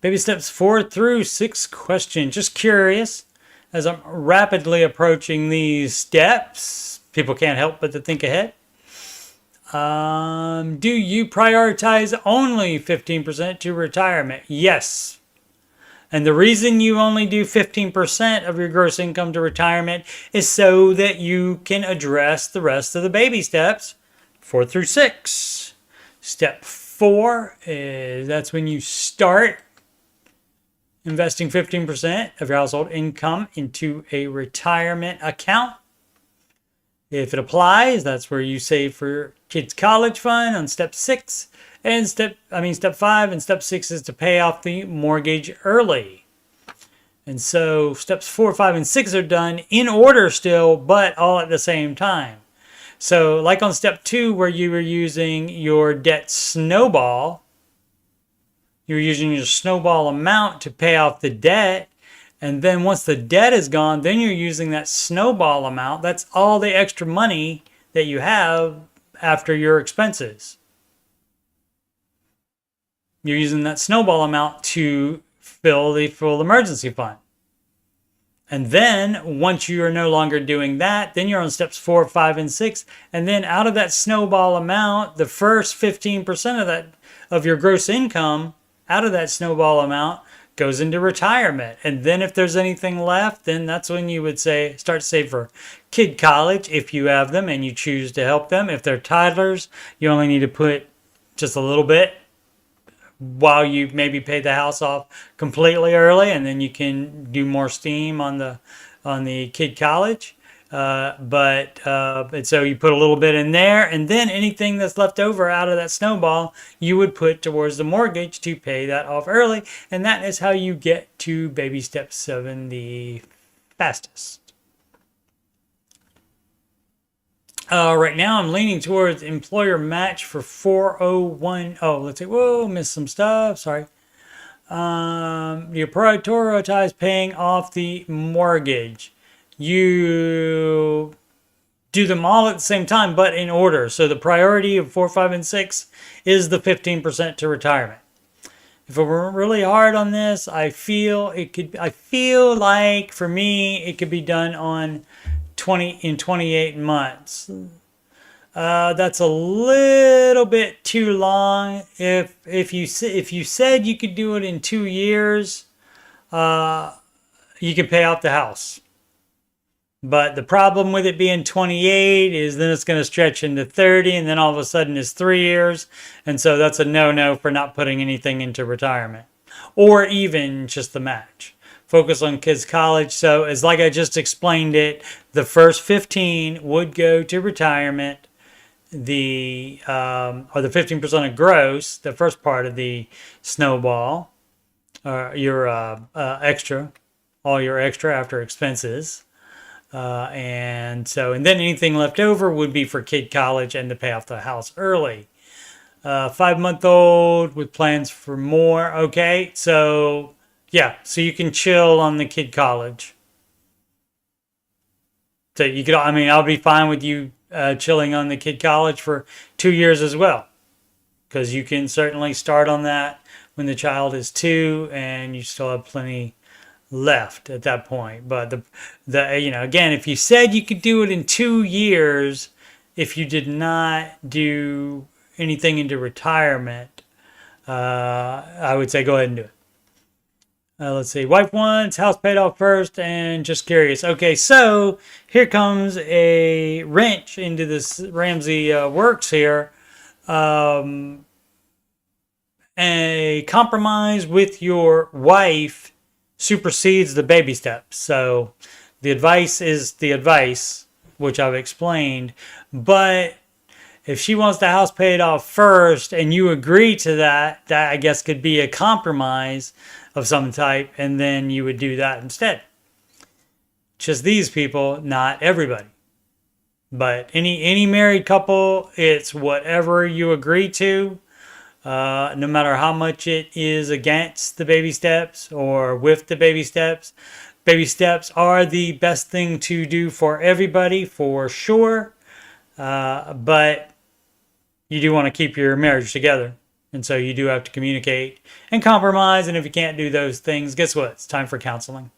Baby steps 4 through 6 question. Just curious, as I'm rapidly approaching these steps, people can't help but to think ahead. Do you prioritize only 15% to retirement? Yes. And the reason you only do 15% of your gross income to retirement is so that you can address the rest of the baby steps 4 through 6. Step 4 is that's when you start investing 15% of your household income into a retirement account. If it applies, that's where you save for your kids' college fund on step 6. And step 5 and step 6 is to pay off the mortgage early. And so steps 4, 5, and 6 are done in order still, but all at the same time. So like on step 2, where you were using your debt snowball, you're using your snowball amount to pay off the debt. And then once the debt is gone, then you're using that snowball amount. That's all the extra money that you have after your expenses. You're using that snowball amount to fill the full emergency fund. And then once you are no longer doing that, then you're on steps 4, 5, and 6. And then out of that snowball amount, the first 15% of that of your gross income out of that snowball amount goes into retirement. And then if there's anything left, then that's when you would say start to save for kid college if you have them and you choose to help them. If they're toddlers, you only need to put just a little bit while you maybe pay the house off completely early, and then you can do more steam on the kid college. And so you put a little bit in there, and then anything that's left over out of that snowball, you would put towards the mortgage to pay that off early. And that is how you get to baby step 7 the fastest. Right now I'm leaning towards employer match for 401. Oh, let's see. Whoa, missed some stuff. Sorry. You prioritize paying off the mortgage. You do them all at the same time, but in order. So the priority of 4, 5, and 6 is the 15% to retirement. If it were really hard on this, I feel like for me it could be done on 28 months. That's a little bit too long. If you said you could do it in 2 years, you could pay off the house. But the problem with it being 28 is then it's going to stretch into 30, and then all of a sudden it's 3 years. And so that's a no-no for not putting anything into retirement or even just the match. Focus on kids' college. So it's like I just explained it. The first 15 would go to retirement. Or the 15% of gross, the first part of the snowball, your extra, all your extra after expenses. And then anything left over would be for kid college and to pay off the house early. 5-month-old with plans for more. Okay, so yeah, so you can chill on the kid college. So you could, I'll be fine with you chilling on the kid college for 2 years as well, because you can certainly start on that when the child is 2, and you still have plenty left at that point. But again, if you said you could do it in 2 years, if you did not do anything into retirement, I would say go ahead and do it. Let's see. Wife wants house paid off first and just curious. Okay, so here comes a wrench into this Ramsey works here. A compromise with your wife supersedes the baby steps. So the advice is the advice, which I've explained. But if she wants the house paid off first and you agree to that, that I guess could be a compromise of some type, and then you would do that instead. Just these people, not everybody. But any married couple, it's whatever you agree to, no matter how much it is against the baby steps or with the baby steps. Baby steps are the best thing to do for everybody, for sure. But you do want to keep your marriage together. And so you do have to communicate and compromise. And if you can't do those things, guess what? It's time for counseling.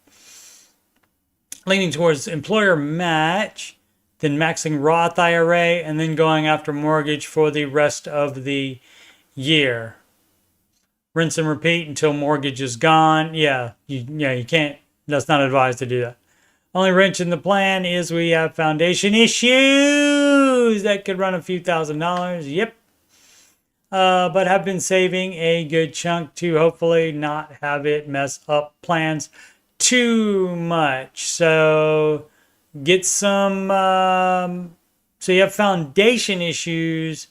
Leaning towards employer match, then maxing Roth IRA, and then going after mortgage for the rest of the year. Rinse and repeat until mortgage is gone. You can't. That's not advised to do that. Only wrench in the plan is we have foundation issues that could run a few $1,000s. Yep. But have been saving a good chunk to hopefully not have it mess up plans too much. So get some, so you have foundation issues.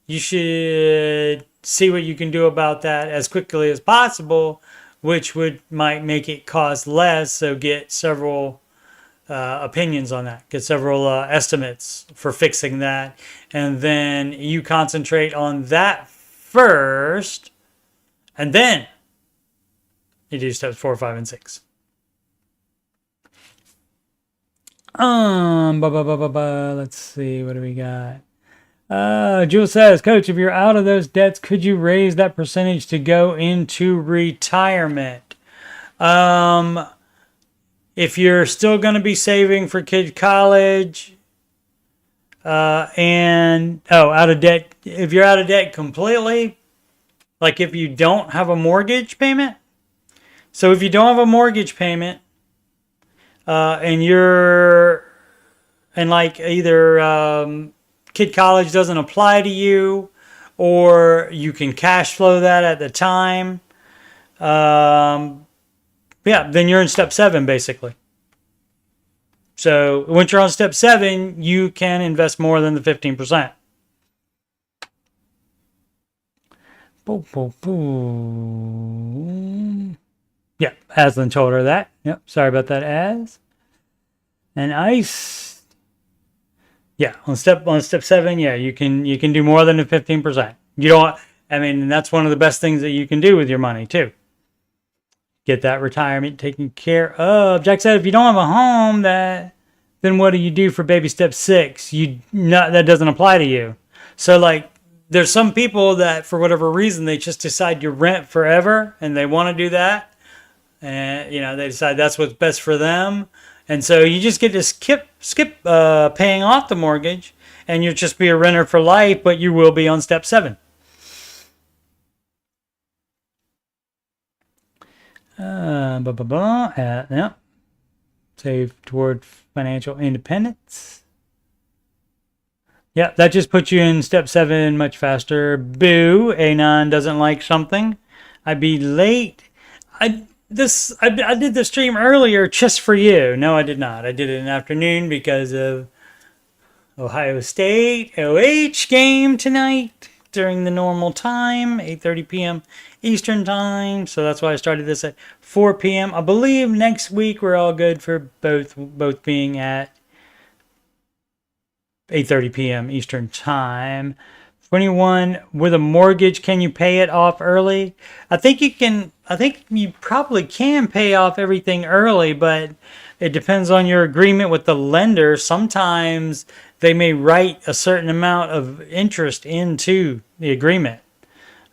You should see what you can do about that as quickly as possible which might make it cost less. So get several opinions on that, get several estimates for fixing that, and then you concentrate on that first, and then you do steps 4, 5, and 6. Let's see, what do we got? Jewel says, Coach, if you're out of those debts, could you raise that percentage to go into retirement? If you're still going to be saving for kid college, out of debt, if you're out of debt completely, like if you don't have a mortgage payment. So if you don't have a mortgage payment, and like either kid college doesn't apply to you, or you can cash flow that at the time, then you're in step 7 basically. So once you're on step 7, you can invest more than the 15%. Yeah, Aslan told her that. Yep, sorry about that, Az. And Ice. Yeah, on step 7, yeah, you can do more than the 15%. That's one of the best things that you can do with your money too. Get that retirement taken care of. Jack said, if you don't have a home, then what do you do for baby step 6? That doesn't apply to you. So like, there's some people that for whatever reason they just decide to rent forever, and they want to do that, and they decide that's what's best for them, and so you just get to skip paying off the mortgage, and you'll just be a renter for life, but you will be on step 7. Save toward financial independence. Yeah, that just puts you in step 7 much faster. Boo, Anon doesn't like something. I'd be late. I did the stream earlier just for you. No, I did not. I did it in the afternoon because of Ohio State OH game tonight during the normal time, 8:30 p.m. Eastern time. So that's why I started this at 4 p.m. I believe next week we're all good for both being at 8:30 p.m. Eastern time. 21, with a mortgage, can you pay it off early? I think you probably can pay off everything early, but it depends on your agreement with the lender. Sometimes they may write a certain amount of interest into the agreement.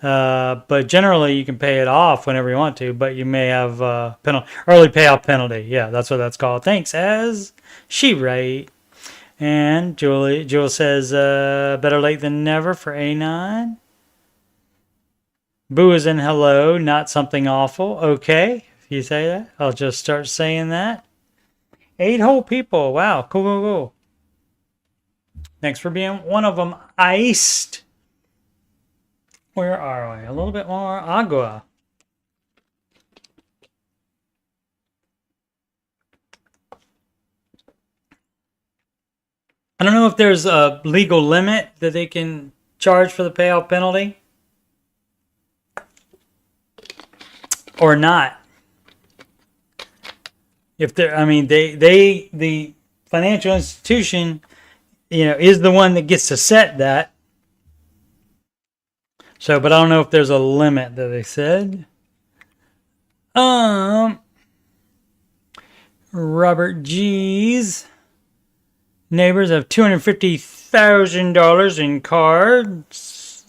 But generally you can pay it off whenever you want to, but you may have early payoff penalty. Yeah, that's what that's called. Thanks, Az. She right. And Jewel says, better late than never for A9. Boo is in hello, not something awful. Okay, if you say that, I'll just start saying that. 8 whole people. Wow, cool. Thanks for being one of them. Iced. Where are we? A little bit more agua. I don't know if there's a legal limit that they can charge for the payoff penalty or not. If the financial institution, is the one that gets to set that. So, but I don't know if there's a limit that they said. Robert G's neighbors have $250,000 in cars.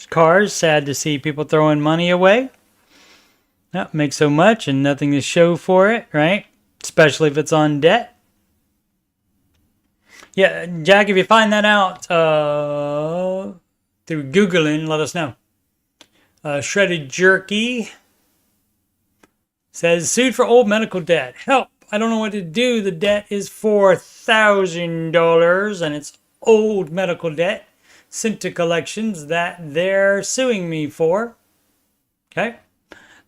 Sad to see people throwing money away. That makes so much and nothing to show for it, right? Especially if it's on debt. Yeah, Jack, if you find that out through Googling, let us know. Shredded Jerky says, sued for old medical debt. Help. I don't know what to do. The debt is $4,000 and it's old medical debt sent to collections that they're suing me for. Okay.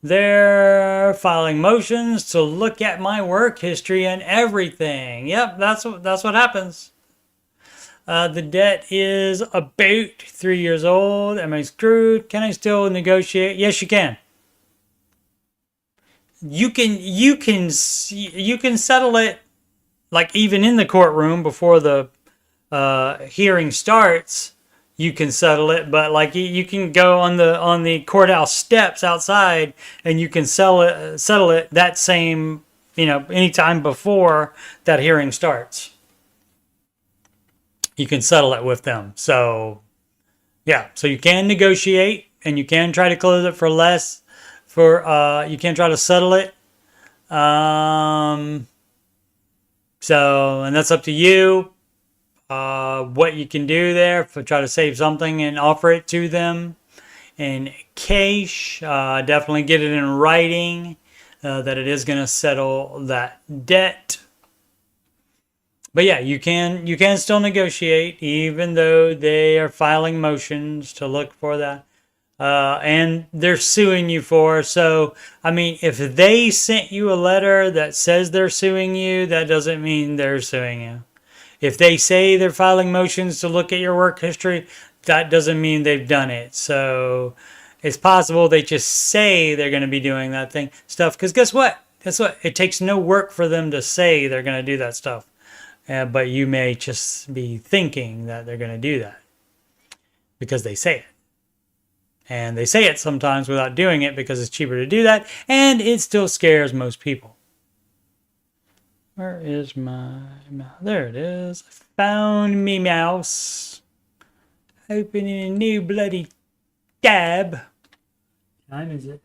They're filing motions to look at my work history and everything. Yep, that's what happens. The debt is about 3 years old. Am I screwed? Can I still negotiate? Yes, you can. you can settle it, like even in the courtroom before the hearing starts. You can settle it, but like you can go on the courthouse steps outside, and you can settle it that same, anytime before that hearing starts. You can settle it with them. So yeah, so you can negotiate, and you can try to close it for less. You can try to settle it. So, and that's up to you. What you can do there, for try to save something and offer it to them in cash. Definitely get it in writing that it is going to settle that debt. But yeah, you can still negotiate, even though they are filing motions to look for that. And they're suing you for. So, I mean, if they sent you a letter that says they're suing you, that doesn't mean they're suing you. If they say they're filing motions to look at your work history, that doesn't mean they've done it. So it's possible they just say they're going to be doing that stuff. Because guess what? It takes no work for them to say they're going to do that stuff. But you may just be thinking that they're going to do that because they say it. And they say it sometimes without doing it because it's cheaper to do that. And it still scares most people. Where is my mouse? There it is. I found me mouse. Opening a new bloody tab. What time is it?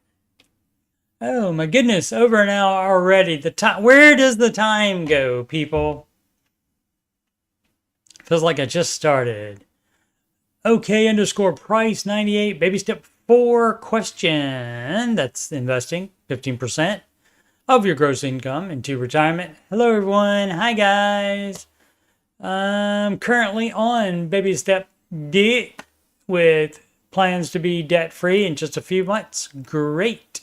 Oh my goodness, over an hour already. The time. Where does the time go, people? Feels like I just started. OK_price 98. Baby step 4 question. That's investing 15% of your gross income into retirement. Hello, everyone. Hi, guys. I'm currently on baby step D with plans to be debt-free in just a few months. Great.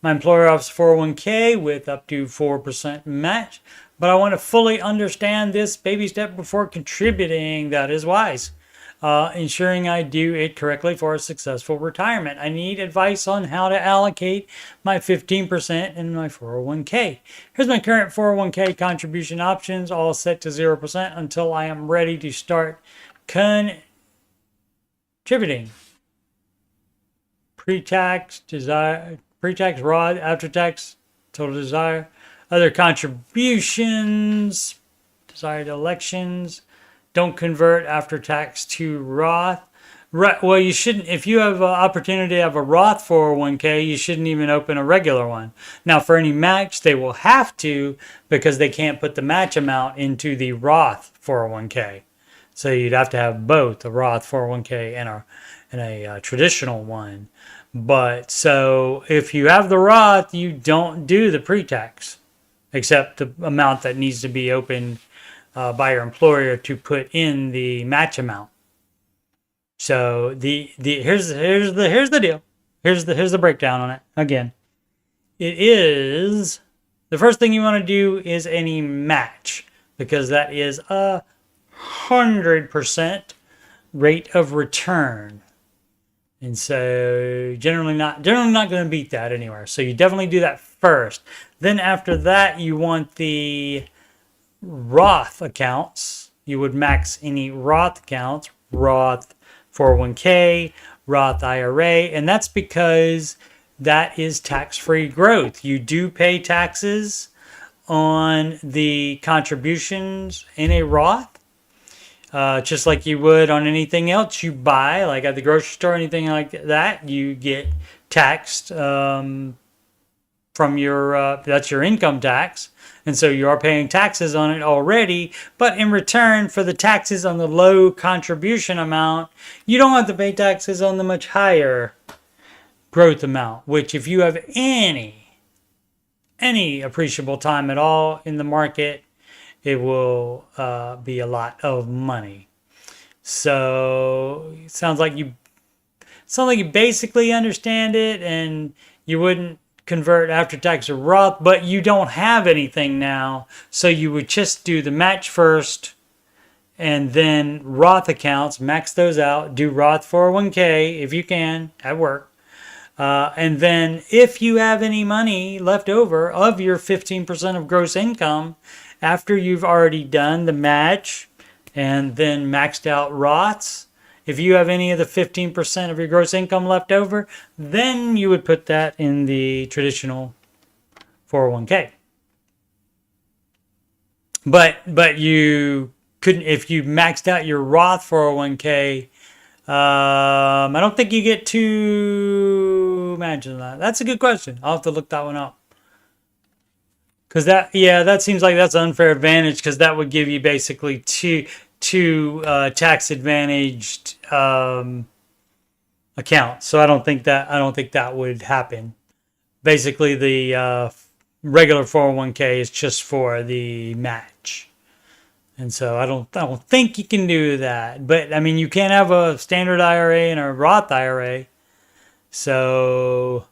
My employer offers 401k with up to 4% match, but I want to fully understand this baby step before contributing. That is wise. Ensuring I do it correctly for a successful retirement. I need advice on how to allocate my 15% in my 401k. Here's my current 401k contribution options, all set to 0% until I am ready to start contributing. Pre-tax, raw, after-tax, total desire. Other contributions, desired elections. Don't convert after tax to Roth. Well, you shouldn't. If you have an opportunity to have a Roth 401k, you shouldn't even open a regular one. Now, for any match, they will have to, because they can't put the match amount into the Roth 401k. So you'd have to have both a Roth 401k and a traditional one. But so if you have the Roth, you don't do the pre-tax, except the amount that needs to be opened by your employer to put in the match amount. So here's the deal. Here's the breakdown on it. Again, it is the first thing you want to do is any match, because that is 100% rate of return. And so generally not going to beat that anywhere. So you definitely do that first. Then after that, you want the Roth accounts. You would max any Roth accounts, Roth 401k, Roth IRA, and that's because that is tax-free growth. You do pay taxes on the contributions in a Roth, just like you would on anything else you buy, like at the grocery store, anything like that. You get taxed from your that's your income tax. And so you are paying taxes on it already, but in return for the taxes on the low contribution amount, you don't have to pay taxes on the much higher growth amount, which if you have any appreciable time at all in the market, it will be a lot of money. So it sounds like you basically understand it, and you wouldn't convert after tax to Roth, but you don't have anything now, so you would just do the match first, and then Roth accounts, max those out, do Roth 401k if you can at work, And then if you have any money left over of your 15% of gross income after you've already done the match and then maxed out Roths, if you have any of the 15% of your gross income left over, then you would put that in the traditional 401k. But you couldn't, if you maxed out your Roth 401k, I don't think you get to imagine that. That's a good question. I'll have to look that one up. Because that seems like that's an unfair advantage, because that would give you basically two tax advantaged accounts. So I don't think that would happen. Basically, the regular 401k is just for the match. And so I don't think you can do that. But I mean, you can have a standard IRA and a Roth IRA. So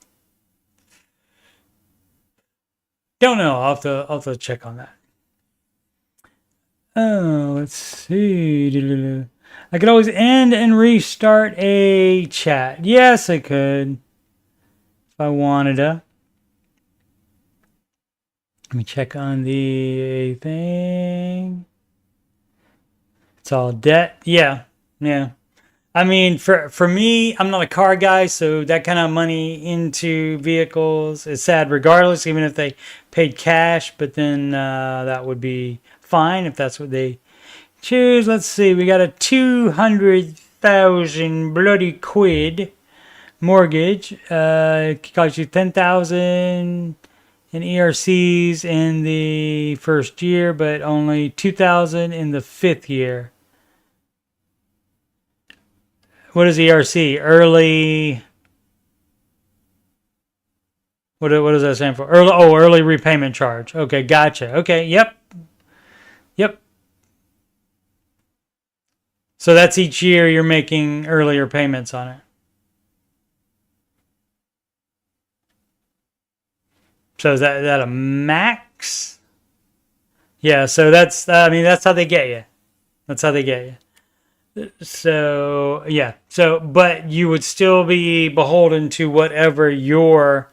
don't know. I'll have to check on that. Oh, let's see. I could always end and restart a chat. Yes, I could. If I wanted to. Let me check on the thing. It's all debt. Yeah. I mean, for me, I'm not a car guy, so that kind of money into vehicles is sad regardless, even if they paid cash. But then that would be fine if that's what they choose. Let's see. We got a 200,000 bloody quid mortgage. It costs you 10,000 in ERCs in the first year, but only 2,000 in the fifth year. What is ERC? Early. What does that stand for? Early repayment charge. Okay, gotcha. Okay, yep. So that's each year you're making earlier payments on it. So is that a max? Yeah, so that's how they get you. That's how they get you. So, yeah. So, but you would still be beholden to whatever your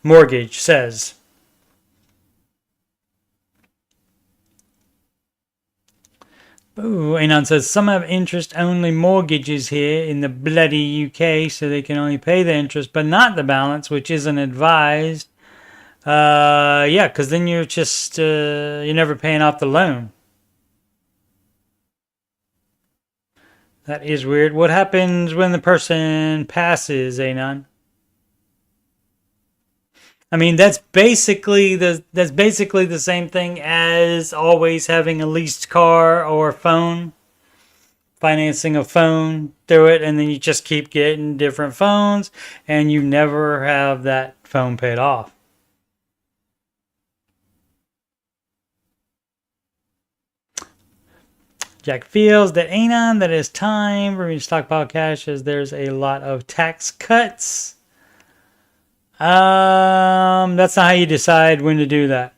mortgage says. Ooh, Anon says, some have interest-only mortgages here in the bloody UK, so they can only pay the interest, but not the balance, which isn't advised. Yeah, because then you're just, you're never paying off the loan. That is weird. What happens when the person passes, Anon? I mean, that's basically the same thing as always having a leased car or phone, financing a phone through it, and then you just keep getting different phones, and you never have that phone paid off. Jack feels that Anon, that it's time for me to stockpile cash as there's a lot of tax cuts. That's not how you decide when to do that.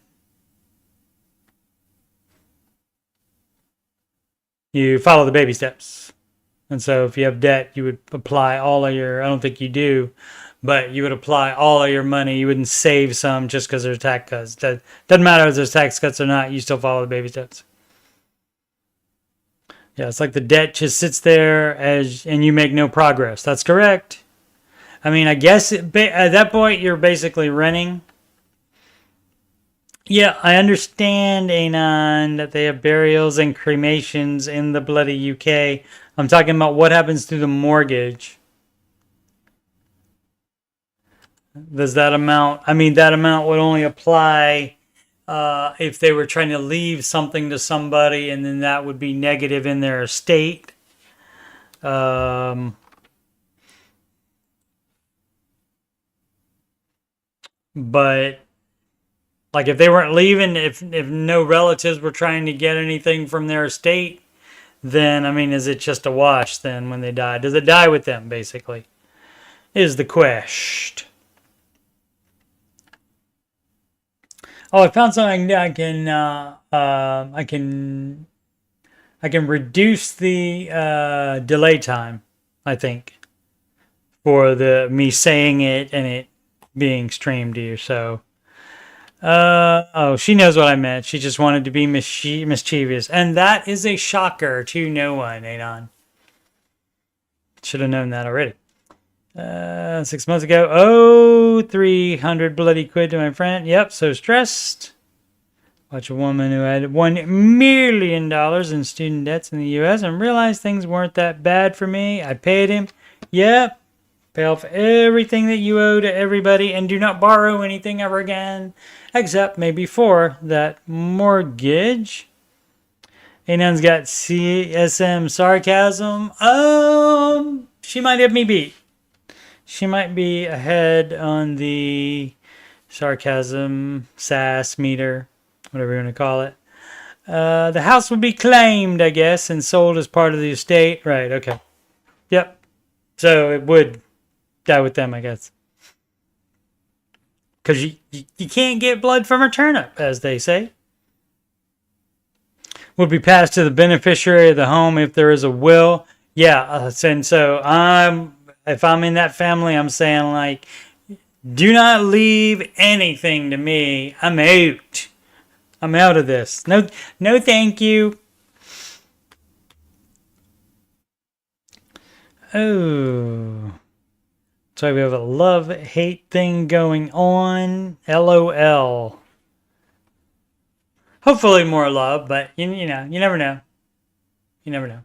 You follow the baby steps. And so if you have debt, you would apply all of your, I don't think you do, but you would apply all of your money. You wouldn't save some just because there's tax cuts. Doesn't matter if there's tax cuts or not, you still follow the baby steps. Yeah, it's like the debt just sits there and you make no progress. That's correct. I mean, I guess at that point you're basically renting. Yeah, I understand, Anon, that they have burials and cremations in the bloody UK. I'm talking about what happens to the mortgage. Does that amount? I mean, that amount would only apply if they were trying to leave something to somebody, and then that would be negative in their estate. But like if they weren't leaving, if no relatives were trying to get anything from their estate, then I mean, is it just a wash then when they die? Does it die with them, basically? Is the question. Oh, I found something that I can reduce the delay time, I think, for me saying it and it being streamed to you. So, oh, she knows what I meant. She just wanted to be mischievous, and that is a shocker to no one, Adon. Should have known that already. 6 months ago. Oh, 300 bloody quid to my friend. Yep, so stressed. Watch a woman who had $1 million in student debts in the U.S. and realized things weren't that bad for me. I paid him. Yep. Pay off everything that you owe to everybody and do not borrow anything ever again, except maybe for that mortgage. Anon's got CSM sarcasm. She might have me beat. She might be ahead on the sarcasm, sass meter, whatever you want to call it. The house will be claimed, I guess, and sold as part of the estate. Right, okay. Yep. So it would die with them, I guess. Because you can't get blood from a turnip, as they say. Would be passed to the beneficiary of the home if there is a will. Yeah, and so if I'm in that family, I'm saying, like, do not leave anything to me. I'm out. I'm out of this. No, thank you. Oh. So we have a love-hate thing going on. LOL. Hopefully more love, but you know, you never know. You never know.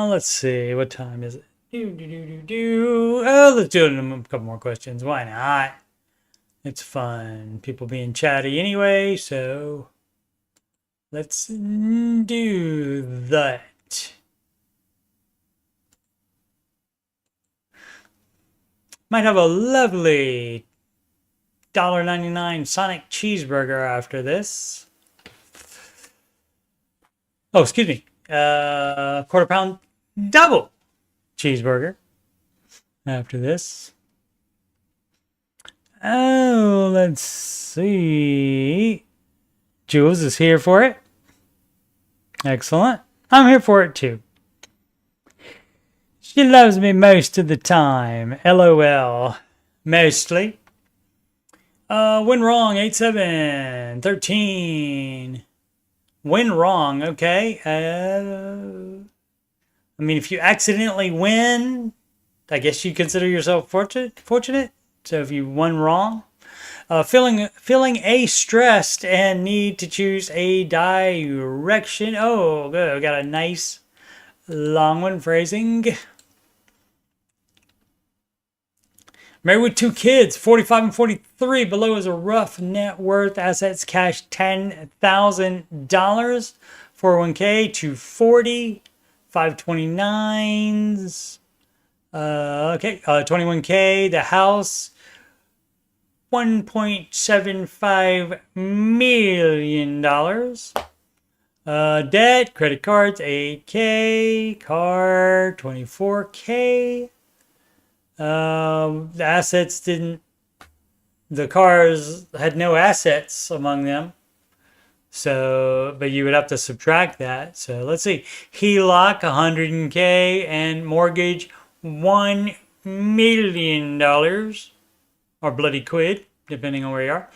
Let's see. What time is it? Oh, let's do a couple more questions. Why not? It's fun. People being chatty anyway, so let's do that. Might have a lovely $1.99 Sonic cheeseburger after this. Oh, excuse me. Quarter pound double cheeseburger after this. Oh, let's see. Jules is here for it. Excellent. I'm here for it too. She loves me most of the time. LOL. Mostly. When wrong, 8713. When wrong, okay. I mean, if you accidentally win, I guess you consider yourself fortunate. So if you won wrong. Feeling stressed and need to choose a direction. Oh, good. I got a nice long one phrasing. Married with 2 kids, 45 and 43. Below is a rough net worth. Assets, cash, $10,000. 401k, 240. 529s. Okay, 21k. The house, $1.75 million. Debt, credit cards, 8k. Car, 24k. The assets the cars had no assets among them. So, but you would have to subtract that. So let's see. HELOC, $100k, and mortgage, $1 million. Or bloody quid, depending on where you are.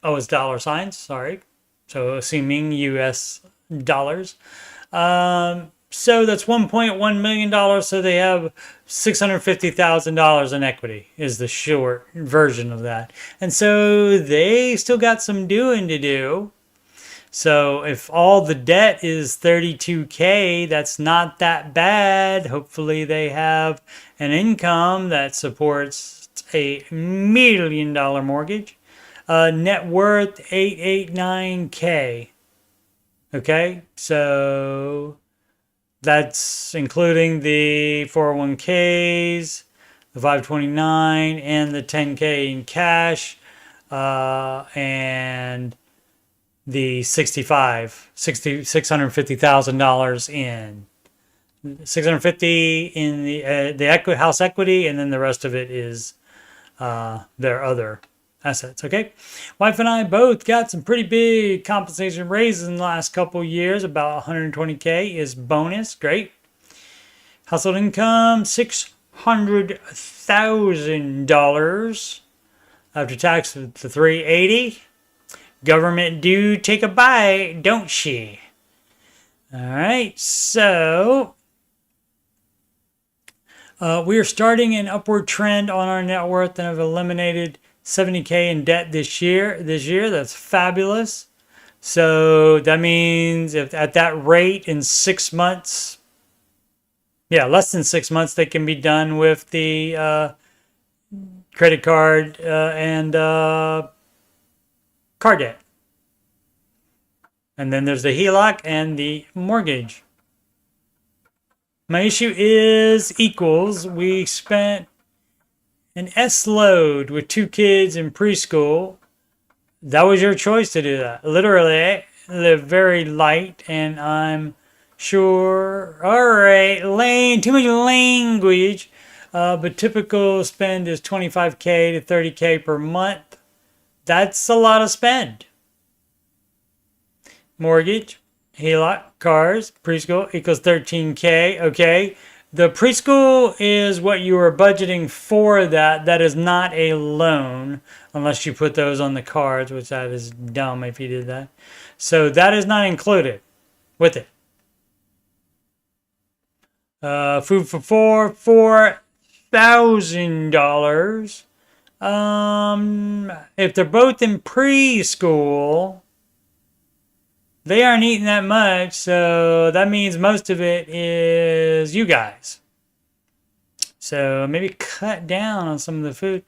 It's dollar signs, sorry. So assuming US dollars. So that's $1.1 million. So they have $650,000 in equity is the short version of that. And so they still got some doing to do. So if all the debt is $32k, that's not that bad. Hopefully they have an income that supports a $1 million mortgage. Net worth $889k. Okay, so that's including the 401ks, the 529, and the 10k in cash, and the $650,000 in. $650 in the house equity, and then the rest of it is their other assets. Okay, wife and I both got some pretty big compensation raises in the last couple of years. About 120k is bonus. Great. Household income, $600,000. After tax, the 380. Government do take a bite, don't she? All right, so we are starting an upward trend on our net worth and have eliminated $70K in debt this year. That's fabulous. So that means if at that rate in 6 months, less than 6 months, they can be done with the credit card and car debt. And then there's the HELOC and the mortgage. My issue is equals. We spent an S load with 2 kids in preschool. That was your choice to do that. Literally, I live very light, and I'm sure. All right, too much language. But typical spend is $25K to $30K per month. That's a lot of spend. Mortgage, HELOC, cars, preschool equals $13K. Okay. The preschool is what you are budgeting for that. That is not a loan unless you put those on the cards, which that is dumb if you did that. So that is not included with it. Food for $4,000. If they're both in preschool, they aren't eating that much, so that means most of it is you guys. So maybe cut down on some of the food.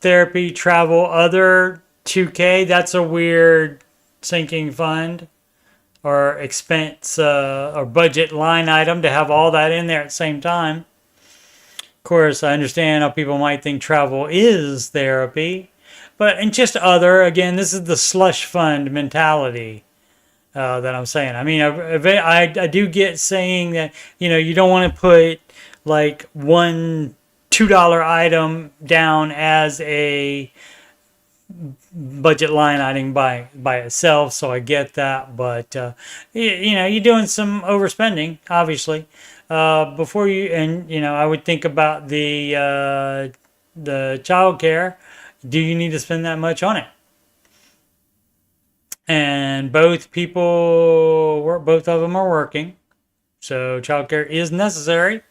Therapy, travel, other, $2K. That's a weird sinking fund or expense or budget line item to have all that in there at the same time. Of course, I understand how people might think travel is therapy. But and just other, again, this is the slush fund mentality. That I'm saying. I mean, I do get saying that, you don't want to put like one $2 item down as a budget line item by itself. So I get that. But, you're doing some overspending, obviously. Before you, and, I would think about the child care. Do you need to spend that much on it? And both of them are working. So childcare is necessary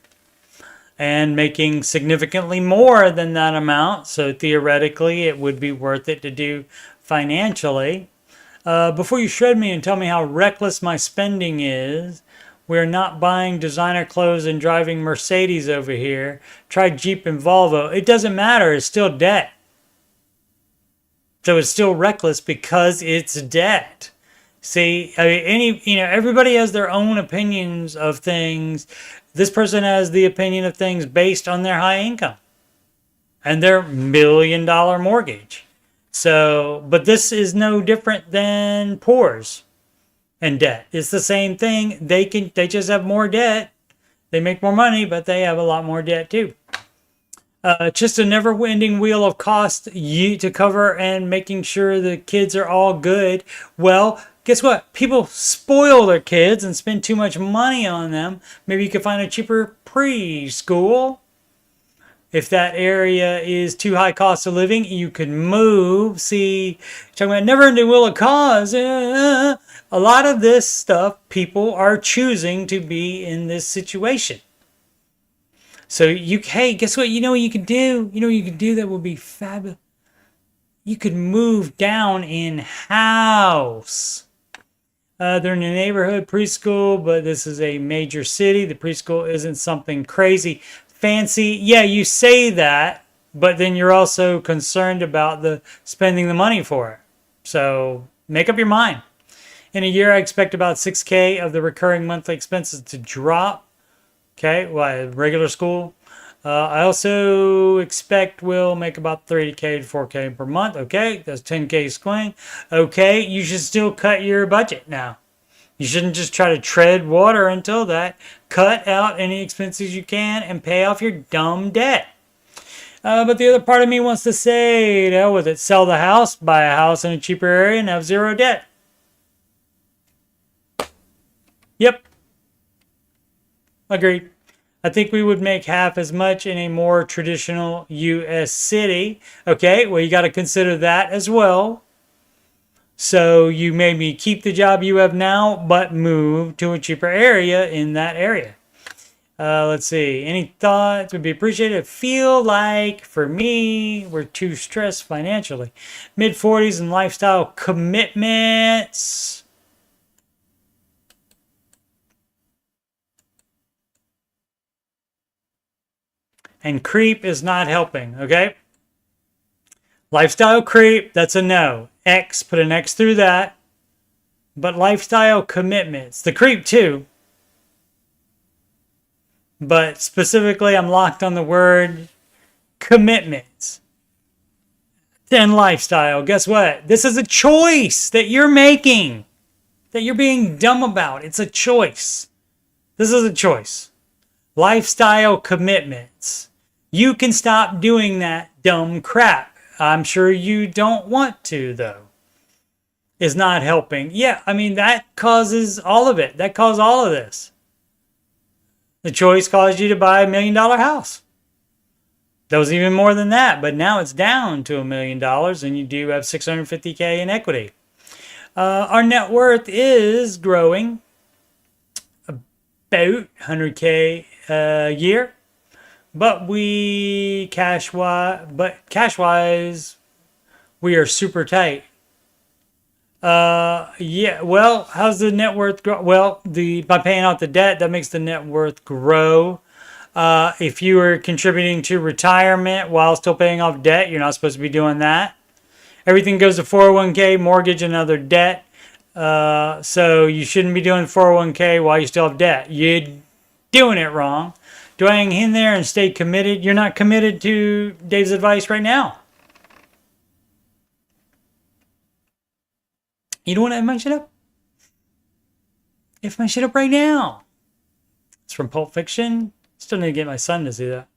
and making significantly more than that amount. So theoretically, it would be worth it to do financially. Before you shred me and tell me how reckless my spending is, we're not buying designer clothes and driving Mercedes over here. Try Jeep and Volvo. It doesn't matter. It's still debt. So it's still reckless because it's debt. See, I mean, everybody has their own opinions of things. This person has the opinion of things based on their high income and their $1 million mortgage. So, but this is no different than poors and debt. It's the same thing. They just have more debt. They make more money, but they have a lot more debt too. Just a never-ending wheel of cost to cover and making sure the kids are all good. Well, guess what? People spoil their kids and spend too much money on them. Maybe you could find a cheaper preschool. If that area is too high cost of living, you could move. See, talking about never-ending wheel of cost. A lot of this stuff, people are choosing to be in this situation. So hey, guess what? You know what you can do? You know what you can do that will be fabulous? You could move down in house. They're in a neighborhood preschool, but this is a major city. The preschool isn't something crazy fancy. Yeah, you say that, but then you're also concerned about spending the money for it. So make up your mind. In a year, I expect about $6K of the recurring monthly expenses to drop. Okay, regular school. I also expect we'll make about $30K to $4K per month. Okay, that's $10K swing. Okay, you should still cut your budget now. You shouldn't just try to tread water until that. Cut out any expenses you can and pay off your dumb debt. But the other part of me wants to say, hell with it. Sell the house, buy a house in a cheaper area, and have zero debt. Yep. Agreed. I think we would make half as much in a more traditional U.S. city. Okay, well, you got to consider that as well. So you maybe keep the job you have now, but move to a cheaper area in that area. Let's see. Any thoughts would be appreciated. Feel like, for me, we're too stressed financially. Mid-40s and lifestyle commitments. And creep is not helping, okay? Lifestyle creep, that's a no. X, put an X through that. But lifestyle commitments, the creep too. But specifically, I'm locked on the word commitments. Then lifestyle, guess what? This is a choice that you're making, that you're being dumb about. It's a choice. This is a choice. Lifestyle commitments. You can stop doing that dumb crap. I'm sure you don't want to, though. Is not helping. Yeah, I mean, that causes all of it. That caused all of this. The choice caused you to buy $1 million house. That was even more than that, but now it's down to $1 million and you do have $650K in equity. Our net worth is growing about $100K a year, but cash-wise, we are super tight. Yeah, well, how's the net worth grow? Well, by paying out the debt, that makes the net worth grow. If you are contributing to retirement while still paying off debt, you're not supposed to be doing that. Everything goes to 401k, mortgage, and other debt. So you shouldn't be doing 401k while you still have debt. You're doing it wrong. Do I hang in there and stay committed? You're not committed to Dave's advice right now. You don't want to have my shit up? If my shit up right now. It's from Pulp Fiction. Still need to get my son to see that.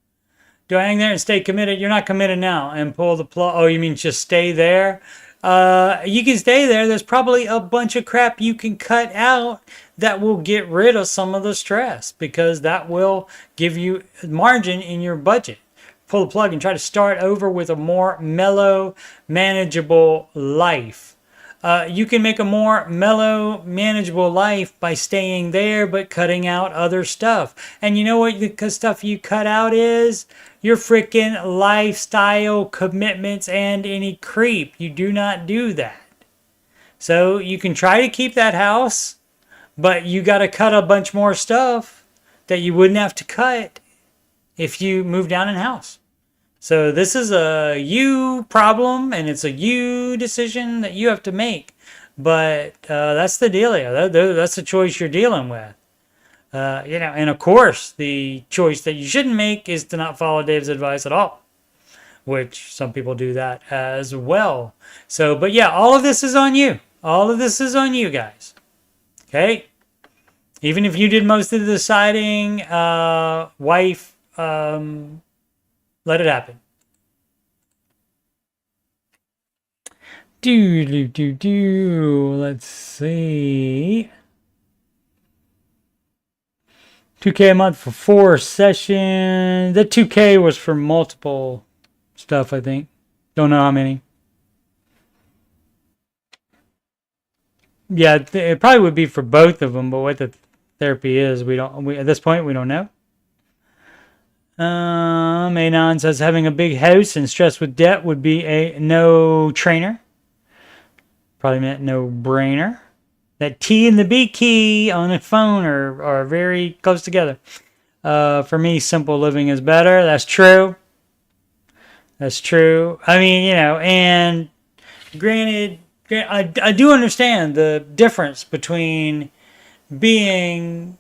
Do I hang there and stay committed? You're not committed now. And pull the plug. Oh, you mean just stay there? You can stay there. There's probably a bunch of crap you can cut out that will get rid of some of the stress, because that will give you margin in your budget. Pull the plug and try to start over with a more mellow, manageable life. You can make a more mellow, manageable life by staying there, but cutting out other stuff. And you know what the stuff you cut out is? Your freaking lifestyle commitments and any creep. You do not do that. So you can try to keep that house, but you got to cut a bunch more stuff that you wouldn't have to cut if you move down in house. So this is a you problem, and it's a you decision that you have to make. But that's the dealio. That's the choice you're dealing with. And of course, the choice that you shouldn't make is to not follow Dave's advice at all, which some people do that as well. So, but yeah, all of this is on you. All of this is on you guys. Okay? Even if you did most of the deciding, wife, let it happen. Let's see. 2K a month for 4 sessions. The 2K was for multiple stuff, I think. Don't know how many. Yeah, it probably would be for both of them, but what the therapy is, at this point, we don't know. Anon says having a big house and stress with debt would be a no-trainer. Probably meant no-brainer. That T and the B key on a phone are very close together. For me, simple living is better. That's true. That's true. I mean, and granted, I do understand the difference between being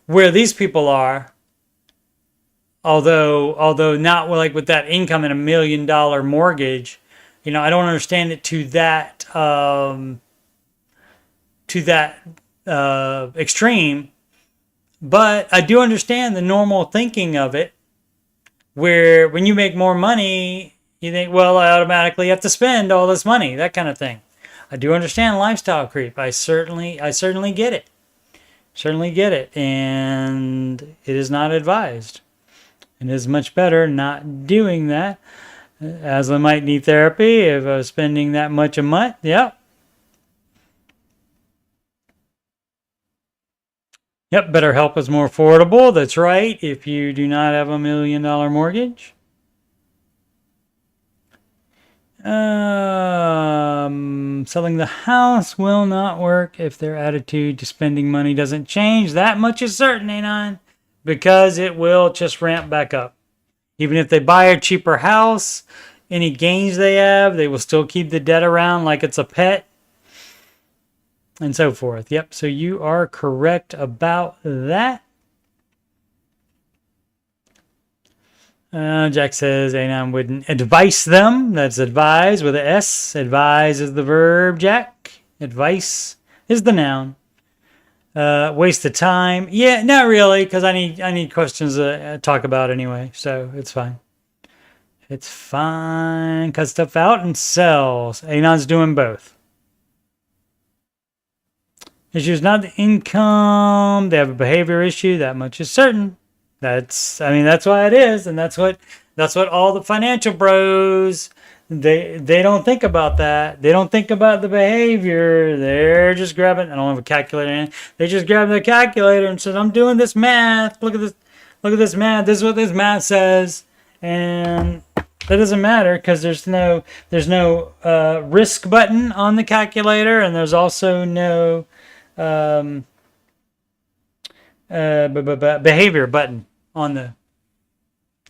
where these people are, although not like with that income and $1 million mortgage. I don't understand it to that extreme, but I do understand the normal thinking of it, where when you make more money, you think, well, I automatically have to spend all this money, that kind of thing. I do understand lifestyle creep. I certainly get it. certainly get it. And it is not advised. It is much better not doing that. Aslan might need therapy if I was spending that much a month. Yep. Yep, BetterHelp is more affordable. That's right. If you do not have $1 million mortgage. Selling the house will not work if their attitude to spending money doesn't change. That much is certain, Anon, because it will just ramp back up. Even if they buy a cheaper house, any gains they have, they will still keep the debt around like it's a pet, and so forth. Yep, so you are correct about that. Jack says Anon wouldn't advise them. That's advise with a S. Advise is the verb, Jack. Advice is the noun. Waste of time. Yeah, not really, because I need questions to talk about anyway, so it's fine. It's fine. Cut stuff out and sells. Anon's doing both. Issue's not the income. They have a behavior issue. That much is certain. That's why it is, and that's what all the financial bros, they don't think about that. They don't think about the behavior. They're just grabbing. I don't have a calculator in. They just grab the calculator and says, "I'm doing this math. Look at this. Look at this math. This is what this math says." And that doesn't matter because there's no risk button on the calculator, and there's also no behavior button on the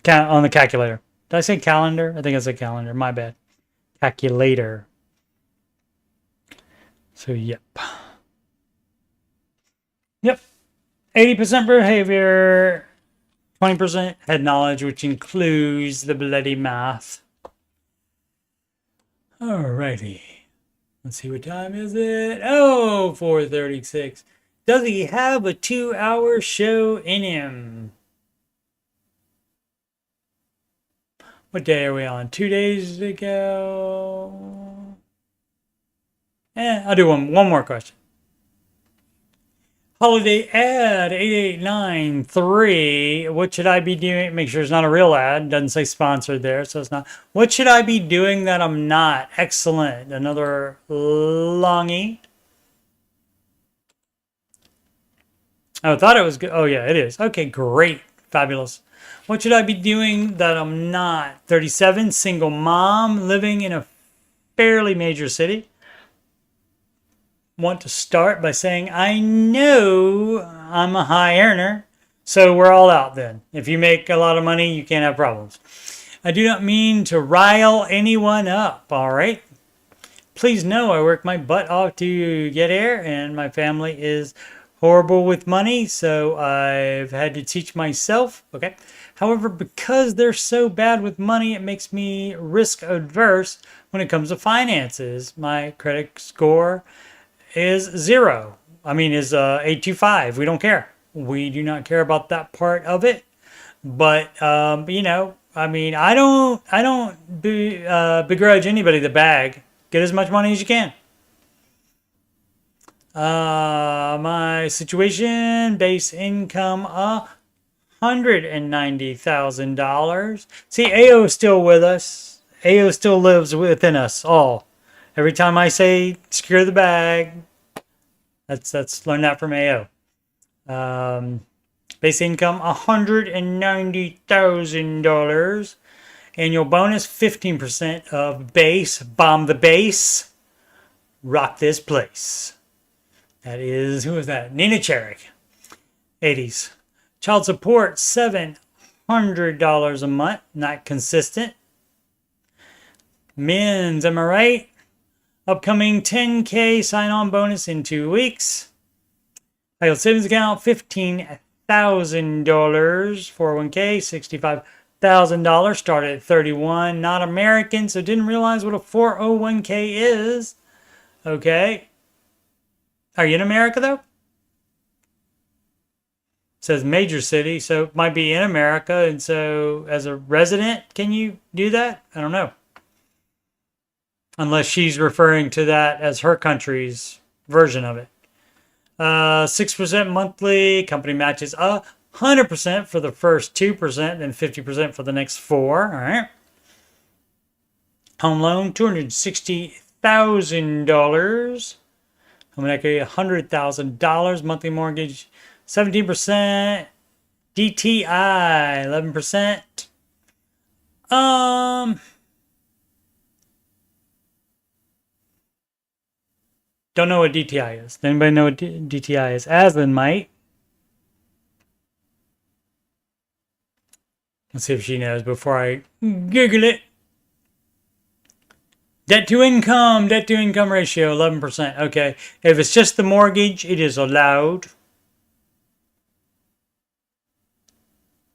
calculator. Did I say calendar? I think I said calendar. My bad. Calculator. So yep. 80% behavior, 20% head knowledge, which includes the bloody math. Alrighty. Let's see, what time is it? Oh, 4:36. Does he have a 2-hour show in him? What day are we on? 2 days ago? I'll do one more question. Holiday ad 8893. What should I be doing? Make sure it's not a real ad. Doesn't say sponsored there, so it's not. What should I be doing that I'm not? Excellent. Another longie. Oh, I thought it was good. Oh, yeah, it is. Okay, great. Fabulous. What should I be doing that I'm not? 37, single mom, living in a fairly major city. Want to start by saying, I know I'm a high earner, so we're all out then. If you make a lot of money, you can't have problems. I do not mean to rile anyone up, all right? Please know I work my butt off to get here, and my family is horrible with money, so I've had to teach myself. Okay. However, because they're so bad with money, it makes me risk adverse when it comes to finances. My credit score is 0. Is 825. We don't care. We do not care about that part of it. But I don't begrudge anybody the bag. Get as much money as you can. My situation, base income, $190,000. See, AO is still with us. AO still lives within us all. Every time I say secure the bag, let's learn that from AO. Base income, $190,000. Annual bonus, 15% of base. Bomb the base. Rock this place. That is, who is that? Nina Cherrick. 80s. Child support, $700 a month. Not consistent. Men's, am I right? Upcoming 10K sign-on bonus in 2 weeks. High yield savings account, $15,000. 401K, $65,000. Started at 31. Not American, so didn't realize what a 401K is. Okay. Are you in America, though? It says major city, so it might be in America. And so as a resident, can you do that? I don't know. Unless she's referring to that as her country's version of it. 6% monthly. Company matches 100% for the first 2%, then 50% for the next 4. All right. Home loan, $260,000. Home equity, $100,000. Monthly mortgage, 17%. DTI, 11%. Don't know what DTI is. Does anybody know what DTI is? Aslan might. Let's see if she knows before I Google it. Debt to income ratio, 11%. Okay. If it's just the mortgage, it is allowed.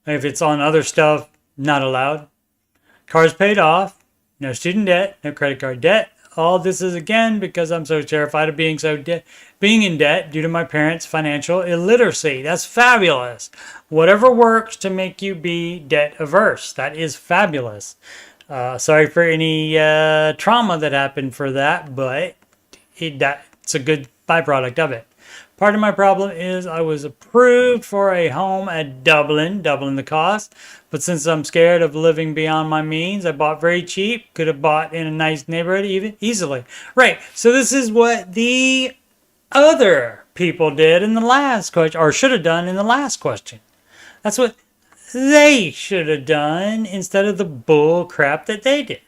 If it's on other stuff, not allowed. Car's paid off. No student debt. No credit card debt. All this is again because I'm so terrified of being in debt due to my parents' financial illiteracy. That's fabulous. Whatever works to make you be debt averse. That is fabulous. Sorry for any trauma that happened for that, but that's a good byproduct of it. Part of my problem is I was approved for a home at doubling the cost. But since I'm scared of living beyond my means, I bought very cheap. Could have bought in a nice neighborhood easily. Right. So this is what the other people did in the last question, or should have done in the last question. That's what they should have done instead of the bull crap that they did.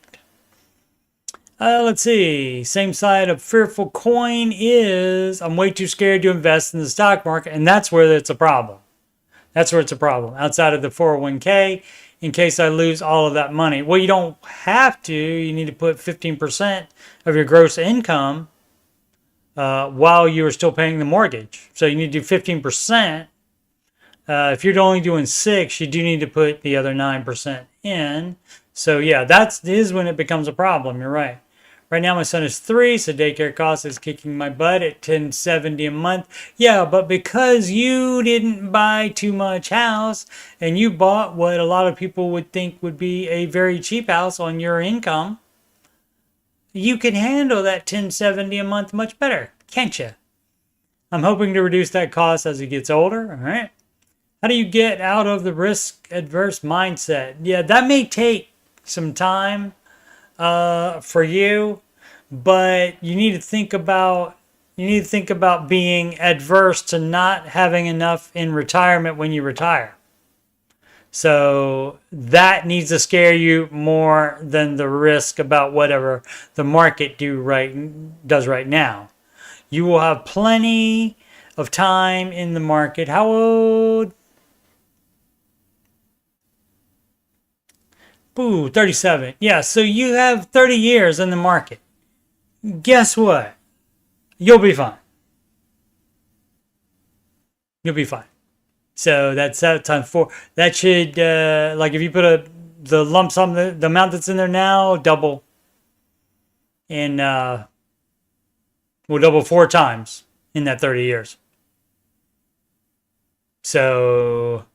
Let's see. Same side of fearful coin is I'm way too scared to invest in the stock market, and that's where it's a problem. That's where it's a problem. Outside of the 401k, in case I lose all of that money. Well, you don't have to. You need to put 15% of your gross income while you're still paying the mortgage. So you need to do 15%. If you're only doing 6, you do need to put the other 9% in. So yeah, that is when it becomes a problem. You're right. Right now my son is 3, so daycare cost is kicking my butt at $10.70 a month. Yeah, but because you didn't buy too much house and you bought what a lot of people would think would be a very cheap house on your income, you can handle that $10.70 a month much better, can't you? I'm hoping to reduce that cost as he gets older. All right. How do you get out of the risk adverse mindset? Yeah, that may take some time for you, but you need to think about being adverse to not having enough in retirement when you retire. So that needs to scare you more than the risk about whatever the market does right now. You will have plenty of time in the market. How old? Ooh, 37. Yeah, so you have 30 years in the market. Guess what? You'll be fine. You'll be fine. So that's times 4. That should, like if you put the lump sum, the amount that's in there now, double. And will double 4 times in that 30 years. So,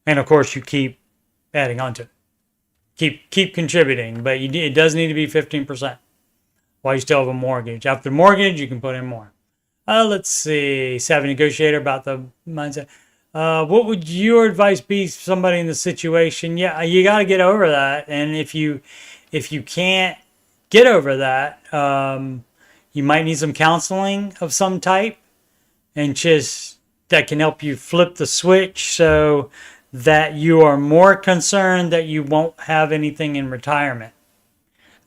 and of course you keep adding on to it. Keep contributing, but it does need to be 15% while you still have a mortgage. After mortgage, you can put in more. Let's see. Savvy negotiator about the mindset. What would your advice be to somebody in the situation? Yeah, you got to get over that. And if you can't get over that, you might need some counseling of some type, and just that can help you flip the switch so that you are more concerned that you won't have anything in retirement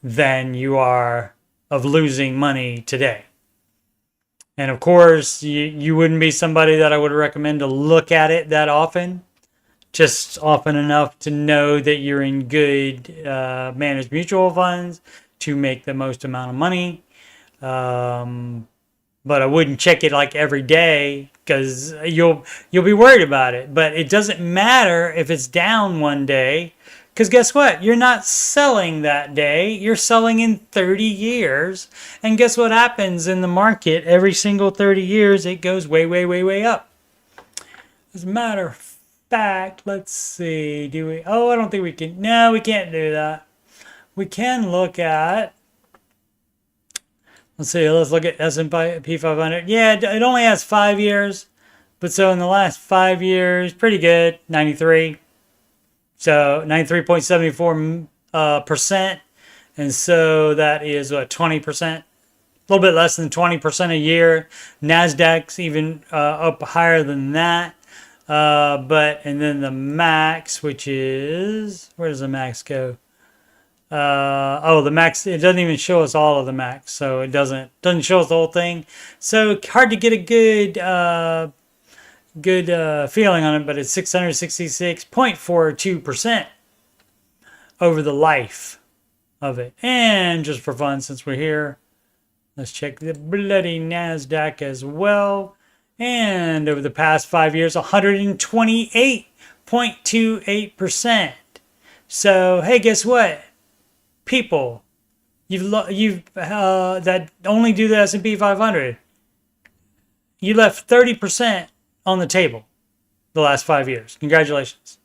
than you are of losing money today. And of course, you wouldn't be somebody that I would recommend to look at it that often, just often enough to know that you're in good managed mutual funds to make the most amount of money. But I wouldn't check it like every day because you'll be worried about it. But it doesn't matter if it's down one day, because guess what? You're not selling that day. You're selling in 30 years. And guess what happens in the market? Every single 30 years, it goes way, way, way, way up. As a matter of fact, let's see. Do we? Oh, I don't think we can. No, we can't do that. We can look at Let's see. Let's look at S&P 500. Yeah, it only has 5 years, but so in the last 5 years, pretty good. 93. So 93.74%, and so that is what, 20%, a little bit less than 20% a year. Nasdaq's even up higher than that. And then the max, which is, where does the max go? The max, it doesn't even show us all of the max, so it doesn't show us the whole thing. So hard to get a good feeling on it, but it's 666.42% over the life of it. And just for fun, since we're here, let's check the bloody Nasdaq as well. And over the past 5 years, 128.28%. So hey, guess what? People, you've that only do the S&P 500. You left 30% on the table the last 5 years. Congratulations.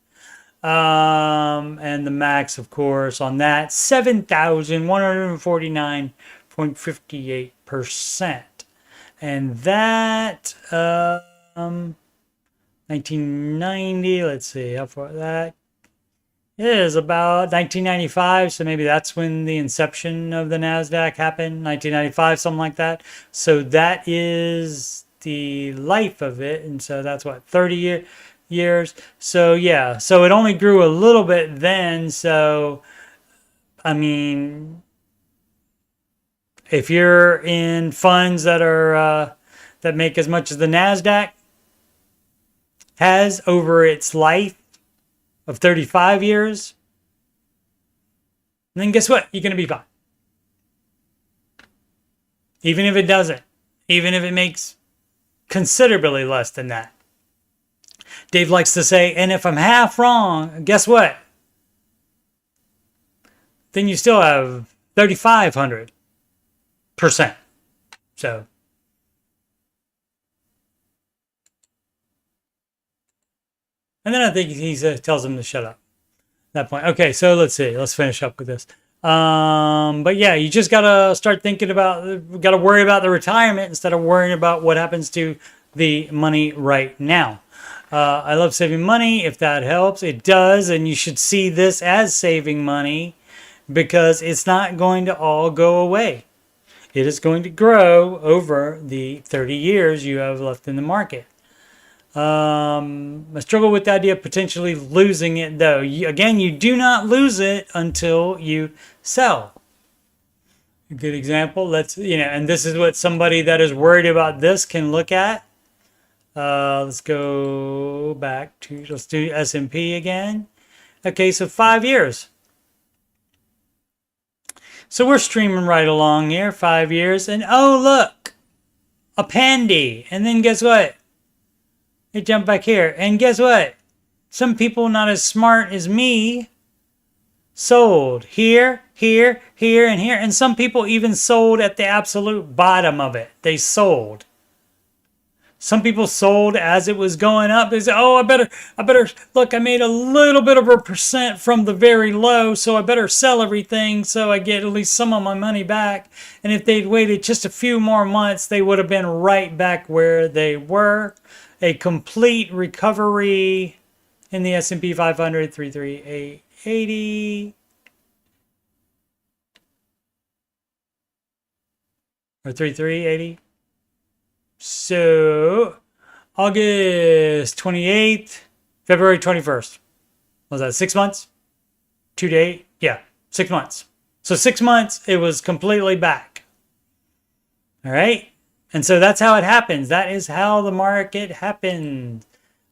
And the max, of course, on that 7,149.58%. And that 1990. Let's see how far that is, about 1995, so maybe that's when the inception of the NASDAQ happened, 1995, something like that. So that is the life of it, and so that's what, 30 years. So yeah, so it only grew a little bit then. So I mean, if you're in funds that are that make as much as the NASDAQ has over its life of 35 years, and then guess what? You're going to be fine. Even if it doesn't. Even if it makes considerably less than that. Dave likes to say, and if I'm half wrong, guess what? Then you still have 3,500%. So. And then I think he tells him to shut up at that point. Okay, so let's see. Let's finish up with this. But yeah, you just got to start thinking about, got to worry about the retirement instead of worrying about what happens to the money right now. I love saving money. If that helps, it does. And you should see this as saving money because it's not going to all go away. It is going to grow over the 30 years you have left in the market. I struggle with the idea of potentially losing it, though. Again, you do not lose it until you sell. A good example, and this is what somebody that is worried about this can look at. Let's go back to, let's do S&P again. Okay, so 5 years. So we're streaming right along here, 5 years, and oh, look, a pandy. And then guess what? It jumped back here. And guess what? Some people not as smart as me sold here, here, here, and here. And some people even sold at the absolute bottom of it. They sold. Some people sold as it was going up. They said, oh, I better, look, I made a little bit of a percent from the very low, so I better sell everything so I get at least some of my money back. And if they'd waited just a few more months, they would have been right back where they were. A complete recovery in the S&P 500, 33880. Or 3380. So, August 28th, February 21st. Was that 6 months? 2 to 8? Yeah, 6 months. So 6 months, it was completely back. All right. And so that's how it happens. That is how the market happens.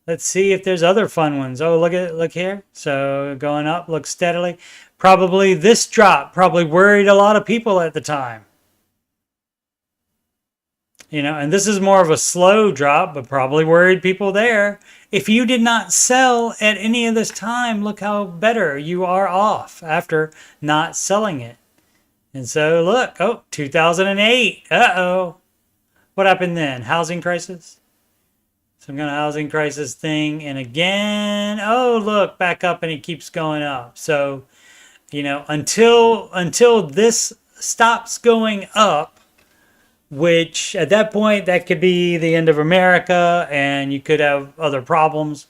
Let's see if there's other fun ones. Oh, look here. So going up, look steadily. Probably this drop probably worried a lot of people at the time. And this is more of a slow drop, but probably worried people there. If you did not sell at any of this time, look how better you are off after not selling it. And so look, 2008. Uh-oh. What happened then? Housing crisis? Some kind of housing crisis thing. And again, oh, look, back up, and it keeps going up. So, until this stops going up, which at that point, that could be the end of America, and you could have other problems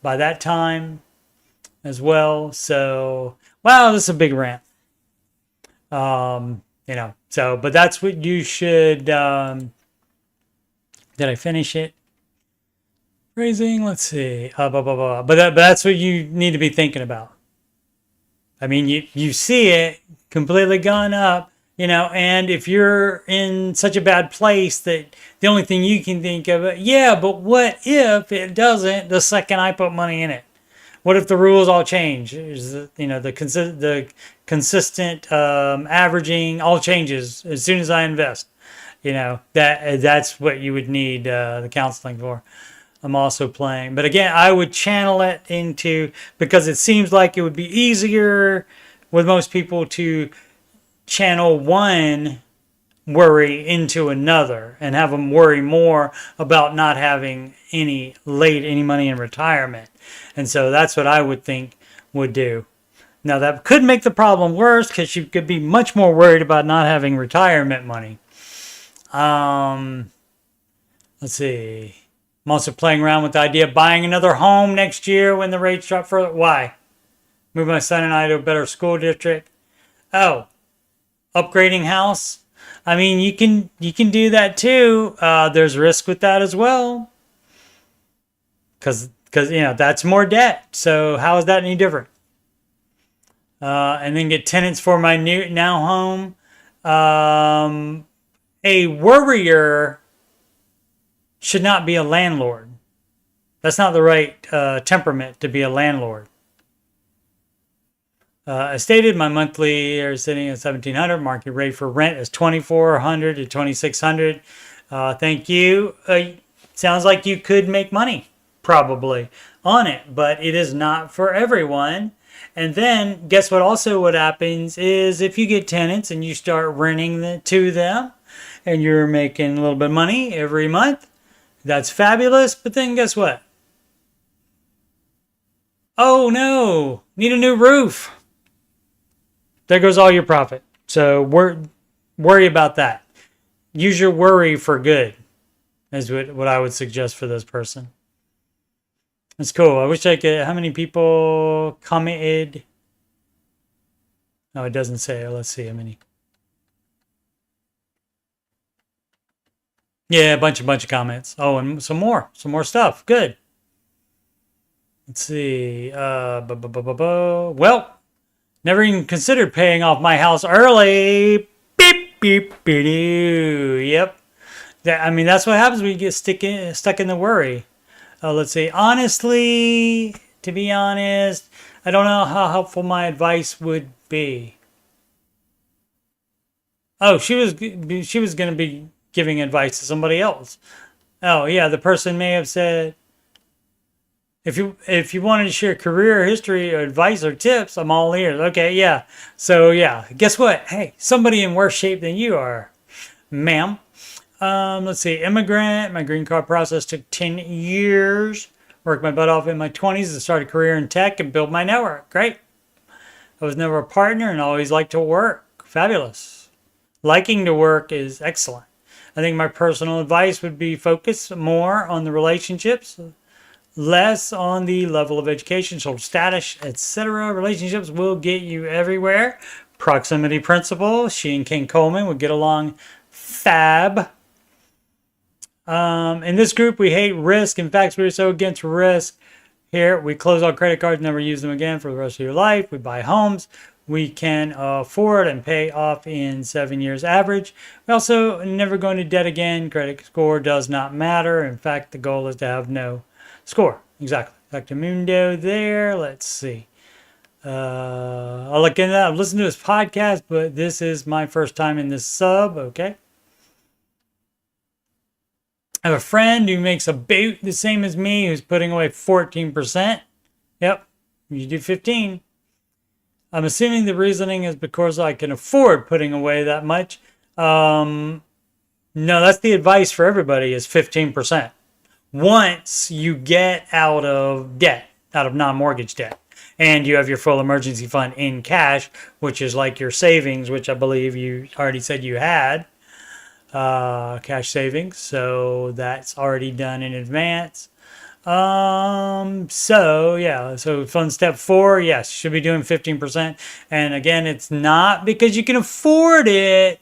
by that time as well. So, wow, this is a big rant. So, but that's what you should, did I finish it? Raising, let's see, but that's what you need to be thinking about. I mean, you see it completely gone up, and if you're in such a bad place that the only thing you can think of it, yeah, but what if it doesn't the second I put money in it? What if the rules all change? The consistent averaging all changes as soon as I invest. That's what you would need the counseling for. I'm also playing, but again, I would channel it into, because it seems like it would be easier with most people to channel one worry into another and have them worry more about not having any money in retirement. And so that's what I would think would do. Now that could make the problem worse, because you could be much more worried about not having retirement money. Let's see. I'm also playing around with the idea of buying another home next year when the rates drop further. Why? Move my son and I to a better school district. Oh, upgrading house. I mean, you can do that too. There's risk with that as well, because that's more debt. So how is that any different? And then get tenants for my now home. A worrier should not be a landlord. That's not the right temperament to be a landlord. As stated, my monthly are sitting at $1,700. Market rate for rent is $2,400 to $2,600. Thank you. Sounds like you could make money probably on it, but it is not for everyone. And then guess what happens is, if you get tenants and you start renting to them and you're making a little bit of money every month, that's fabulous. But then guess what? Oh no, need a new roof. There goes all your profit. So worry about that. Use your worry for good is what I would suggest for this person. That's cool. I wish I could. How many people commented? No, it doesn't say. Let's see how many. Yeah, a bunch of comments. Oh, and some more stuff. Good. Let's see. Well, never even considered paying off my house early. Beep beep beep. Yep. That's what happens when you get stuck in the worry. Let's see. Honestly, to be honest, I don't know how helpful my advice would be. Oh, she was going to be giving advice to somebody else. Oh yeah, the person may have said, if you wanted to share career history or advice or tips, I'm all ears. Okay, yeah. So yeah, guess what? Hey, somebody in worse shape than you are, ma'am. Let's see. Immigrant. My green card process took 10 years. Worked my butt off in my 20s to start a career in tech and build my network. Great. I was never a partner and always liked to work. Fabulous. Liking to work is excellent. I think my personal advice would be focus more on the relationships, less on the level of education, social status, etc. Relationships will get you everywhere. Proximity principle. She and King Coleman would get along fab. In this group, we hate risk. In fact, we're so against risk. Here, we close all credit cards, never use them again for the rest of your life. We buy homes we can afford and pay off in 7 years average. We also never go into debt again. Credit score does not matter. In fact, the goal is to have no score. Exactly. Dr. Mundo there. Let's see. I'll look into that. I've listened to his podcast, but this is my first time in this sub. Okay. I have a friend who makes about the same as me, who's putting away 14%. Yep, you do 15. I'm assuming the reasoning is because I can afford putting away that much. No, that's the advice for everybody, is 15%. Once you get out of debt, out of non-mortgage debt, and you have your full emergency fund in cash, which is like your savings, which I believe you already said you had. cash savings. So that's already done in advance. So yeah, so fund step 4, yes, should be doing 15%. And again, it's not because you can afford it.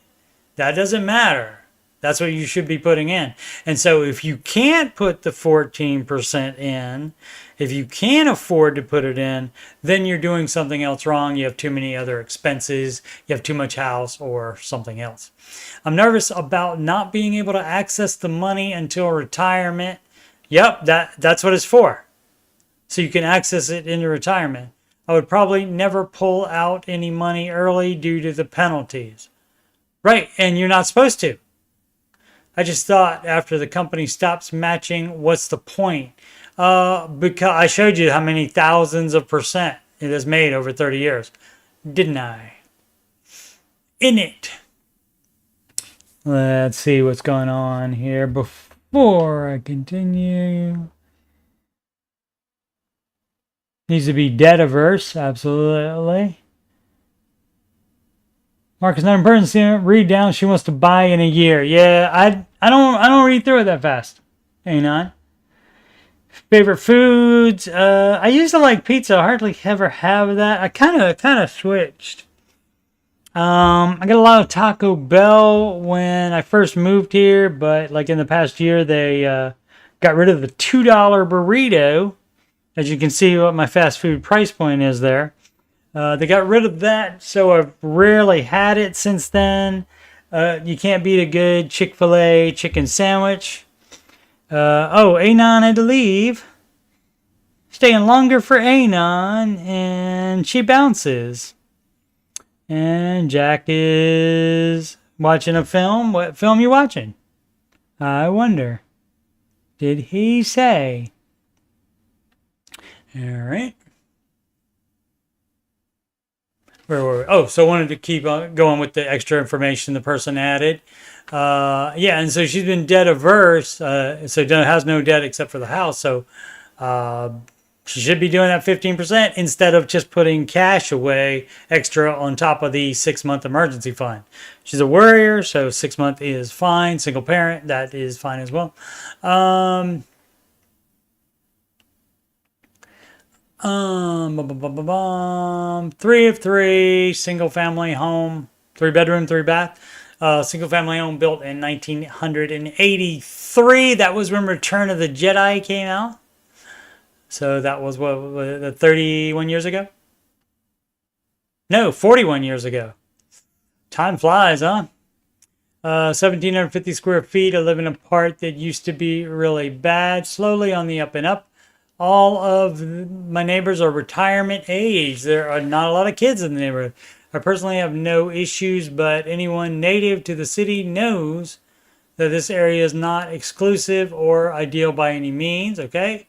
That doesn't matter. That's what you should be putting in. And so if you can't put the 14% in, if you can't afford to put it in, then you're doing something else wrong. You have too many other expenses. You have too much house or something else. I'm nervous about not being able to access the money until retirement. Yep, that's what it's for. So you can access it into retirement. I would probably never pull out any money early due to the penalties. Right, and you're not supposed to. I just thought after the company stops matching, what's the point? Because I showed you how many thousands of percent it has made over 30 years. Didn't I? In it. Let's see what's going on here before I continue. Needs to be debt averse, absolutely. Marcus, not in person. Read down. She wants to buy in a year. Yeah, I don't read through it that fast. Ain't not. Favorite foods. I used to like pizza. I hardly ever have that. I kind of switched. I got a lot of Taco Bell when I first moved here, but like in the past year, they got rid of the $2 burrito. As you can see, what my fast food price point is there. They got rid of that, so I've rarely had it since then. You can't beat a good Chick-fil-A chicken sandwich. Anon had to leave. Staying longer for Anon, and she bounces. And Jack is watching a film. What film you watching? I wonder. Did he say? All right. Where were we? Oh, so I wanted to keep going with the extra information the person added. Yeah, and so she's been debt averse, so has no debt except for the house. So she should be doing that 15% instead of just putting cash away extra on top of the 6-month emergency fund. She's a worrier, so 6 month is fine. Single parent, that is fine as well. 3 of 3, single family home, 3 bedroom, 3 bath, single family home built in 1983. That was when Return of the Jedi came out. So that was what 31 years ago? No, 41 years ago. Time flies, huh? 1,750 square feet. I live in a part that used to be really bad, slowly on the up and up. All of my neighbors are retirement age. There are not a lot of kids in the neighborhood. I personally have no issues, but anyone native to the city knows that this area is not exclusive or ideal by any means, okay?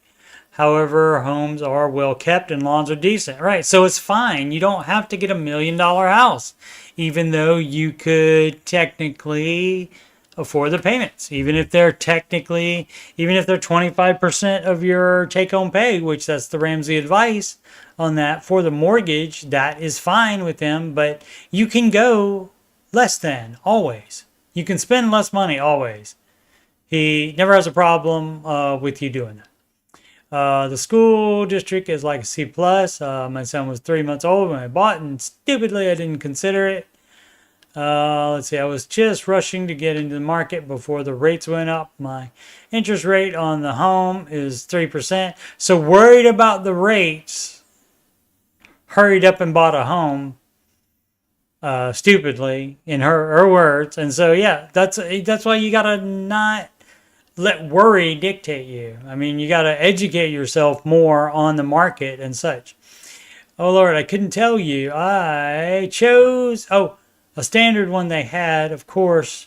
However, homes are well kept and lawns are decent. Right, so it's fine. You don't have to get $1 million house, even though you could technically afford the payments, even if they're 25% of your take-home pay, which that's the Ramsey advice on that for the mortgage. That is fine with them, but you can go less than always. You can spend less money always. He never has a problem with you doing that. The school district is like a C+. My son was 3 months old when I bought, and stupidly I didn't consider it. Let's see, I was just rushing to get into the market before the rates went up. My interest rate on the home is 3%. So worried about the rates, hurried up and bought a home, stupidly, in her words. And so, yeah, that's why you got to not let worry dictate you. I mean, you got to educate yourself more on the market and such. Oh, Lord, I couldn't tell you. I chose... a standard one they had, of course,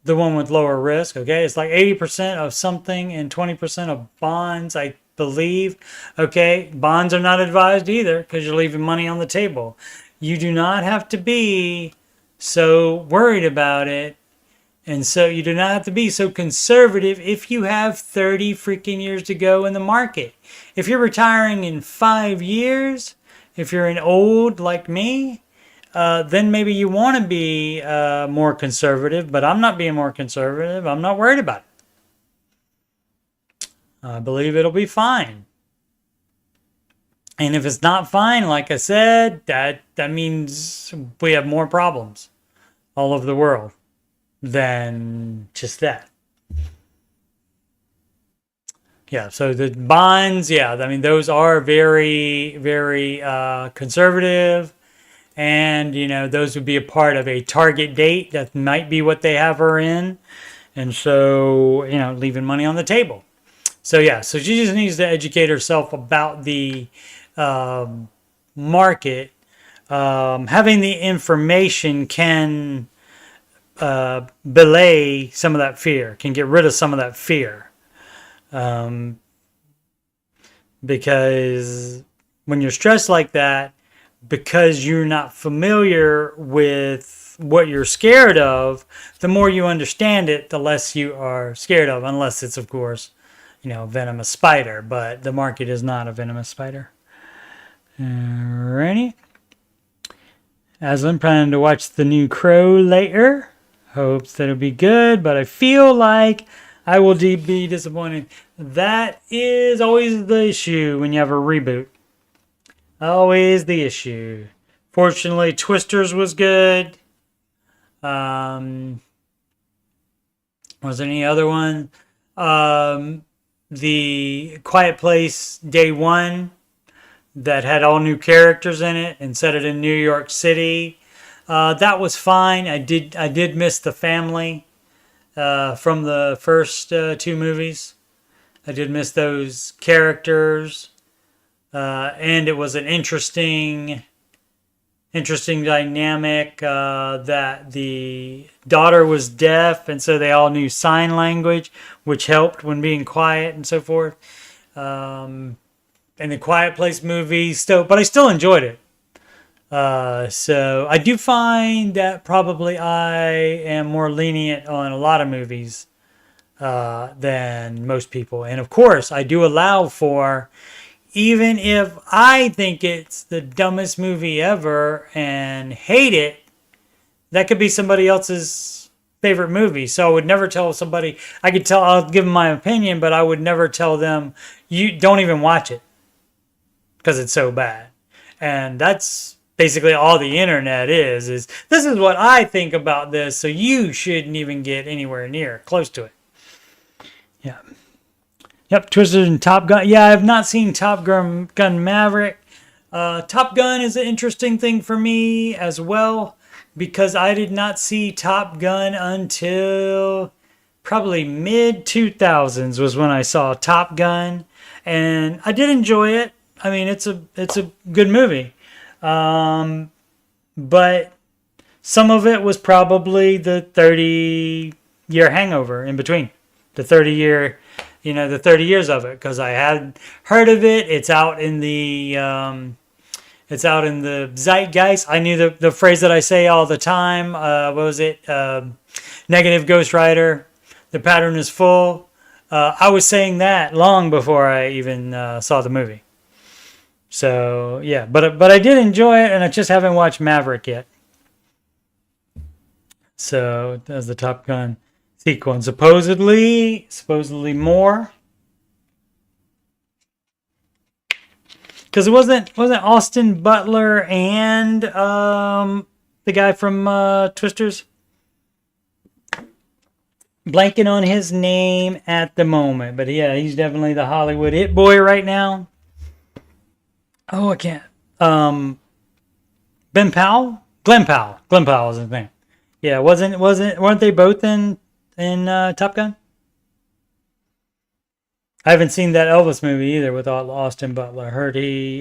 the one with lower risk, okay? It's like 80% of something and 20% of bonds, I believe. Okay, bonds are not advised either because you're leaving money on the table. You do not have to be so worried about it. And so you do not have to be so conservative if you have 30 freaking years to go in the market. If you're retiring in 5 years, if you're an old like me, then maybe you want to be more conservative. But I'm not being more conservative. I'm not worried about it. I believe it'll be fine. And if it's not fine, like I said, that means we have more problems all over the world than just that. Yeah, so the bonds, yeah, I mean, those are very, very conservative. And, those would be a part of a target date. That might be what they have her in. And so, leaving money on the table. So, yeah, so she just needs to educate herself about the market. Having the information can belay some of that fear, can get rid of some of that fear. Because when you're stressed like that, because you're not familiar with what you're scared of, the more you understand it, the less you are scared of, unless it's, of course, venomous spider. But the market is not a venomous spider. Alrighty. As I'm planning to watch the new Crow later. Hopes that it'll be good, but I feel like I will be disappointed. That is always the issue when you have a reboot. Always the issue. Fortunately, Twisters was good. Was there any other one? The Quiet Place Day 1 that had all new characters in it and set it in New York City. That was fine. I did miss the family from the first two movies. I did miss those characters. And it was an interesting dynamic that the daughter was deaf, and so they all knew sign language, which helped when being quiet and so forth. And the Quiet Place movie, but I still enjoyed it. So I do find that probably I am more lenient on a lot of movies than most people. And of course, I do allow for, even if I think it's the dumbest movie ever and hate it, that could be somebody else's favorite movie. So I would never tell somebody, I'll give them my opinion, but I would never tell them, you don't even watch it because it's so bad. And that's basically all the internet is this is what I think about this, so you shouldn't even get anywhere near close to it. Yeah. Yep, Twisted and Top Gun. Yeah, I have not seen Top Gun Maverick. Top Gun is an interesting thing for me as well, because I did not see Top Gun until probably mid-2000s was when I saw Top Gun, and I did enjoy it. I mean, it's a good movie. But some of it was probably the 30-year hangover in between. The 30 years of it, because I had heard of it. It's out in the zeitgeist. I knew the phrase that I say all the time. What was it? Negative Ghost Rider. The pattern is full. I was saying that long before I even saw the movie. So yeah, but I did enjoy it, and I just haven't watched Maverick yet. So that's the Top Gun sequel, and supposedly more, because it wasn't Austin Butler and the guy from Twisters. Blanking on his name at the moment, but yeah, he's definitely the Hollywood hit boy right now. Oh, I can't. Glenn Powell is his name. Yeah, weren't they both in Top Gun? I haven't seen that Elvis movie either with Austin Butler. I heard he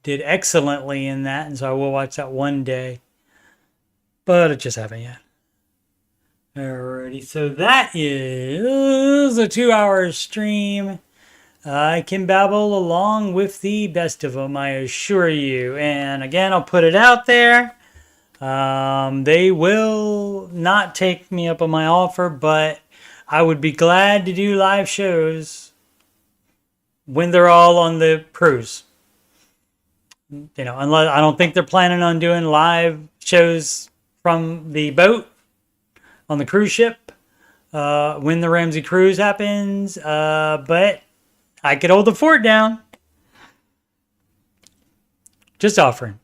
did excellently in that, and so I will watch that one day. But I just haven't yet. Alrighty, so that is a 2-hour stream. I can babble along with the best of them, I assure you. And again, I'll put it out there. They will not take me up on my offer, but I would be glad to do live shows when they're all on the cruise. Unless I don't think they're planning on doing live shows from the boat on the cruise ship when the Ramsey cruise happens. But I could hold the fort down. Just offering.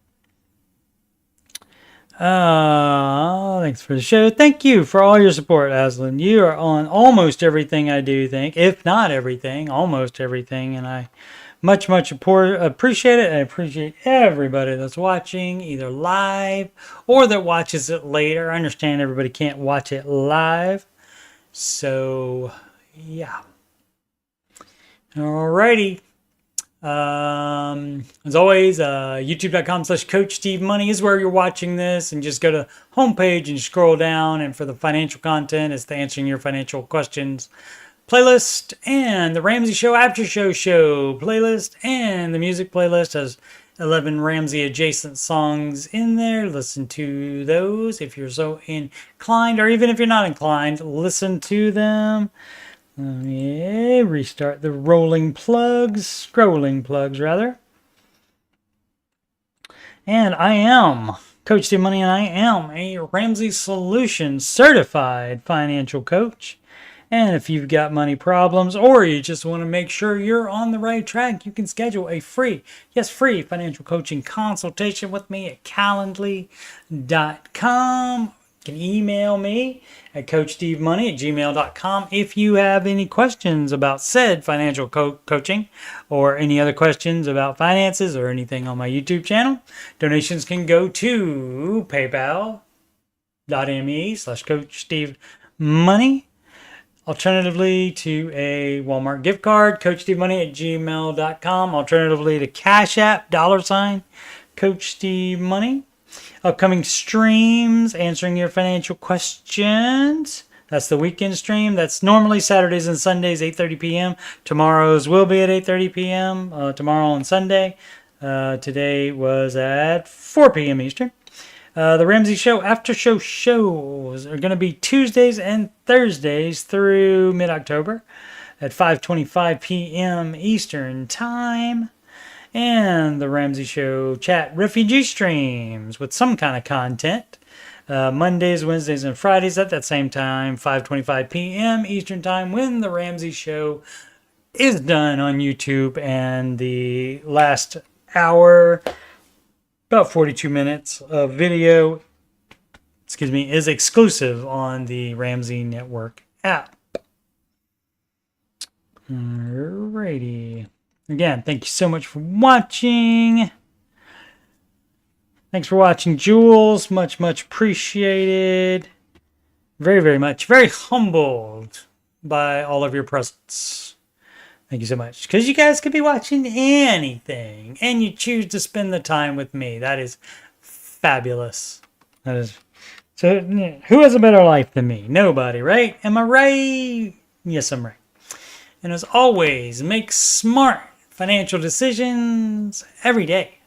Thanks for the show. Thank you for all your support, Aslan. You are on almost everything I do, if not everything, almost everything, and I much appreciate it. I appreciate everybody that's watching, either live or that watches it later. I understand everybody can't watch it live, so yeah. Alrighty. As always, youtube.com/coachstevemoney is where you're watching this, and just go to homepage and scroll down, and for the financial content, it's the answering your financial questions playlist, and the Ramsey Show After Show playlist, and the music playlist has 11 Ramsey adjacent songs in there. Listen to those if you're so inclined, or even if you're not inclined, listen to them. Yeah, restart the scrolling plugs rather. And I am Coach Steve Money, and I am a Ramsey Solutions certified financial coach. And if you've got money problems, or you just want to make sure you're on the right track, you can schedule a free financial coaching consultation with me at calendly.com. You can email me at coachstevemoney@gmail.com if you have any questions about said financial coaching, or any other questions about finances or anything on my YouTube channel. Donations can go to paypal.me/coachstevemoney. Alternatively to a Walmart gift card, coachstevemoney@gmail.com. Alternatively to CashApp, $, Upcoming streams, answering your financial questions. That's the weekend stream. That's normally Saturdays and Sundays, 8:30 p.m. Tomorrow's will be at 8:30 p.m. Tomorrow and Sunday. Today was at 4 p.m. Eastern. The Ramsey Show After Show shows are going to be Tuesdays and Thursdays through mid-October at 5:25 p.m. Eastern Time. And the Ramsey Show Chat Refugee streams with some kind of content. Mondays, Wednesdays, and Fridays at that same time, 5:25 p.m. Eastern Time, when the Ramsey Show is done on YouTube. And the last hour, about 42 minutes of video, is exclusive on the Ramsey Network app. Alrighty. Again, thank you so much for watching. Thanks for watching, Jules. Much appreciated. Very much. Very humbled by all of your presence. Thank you so much. Because you guys could be watching anything, and you choose to spend the time with me. That is fabulous. That is. So, who has a better life than me? Nobody, right? Am I right? Yes, I'm right. And as always, make smart financial decisions every day.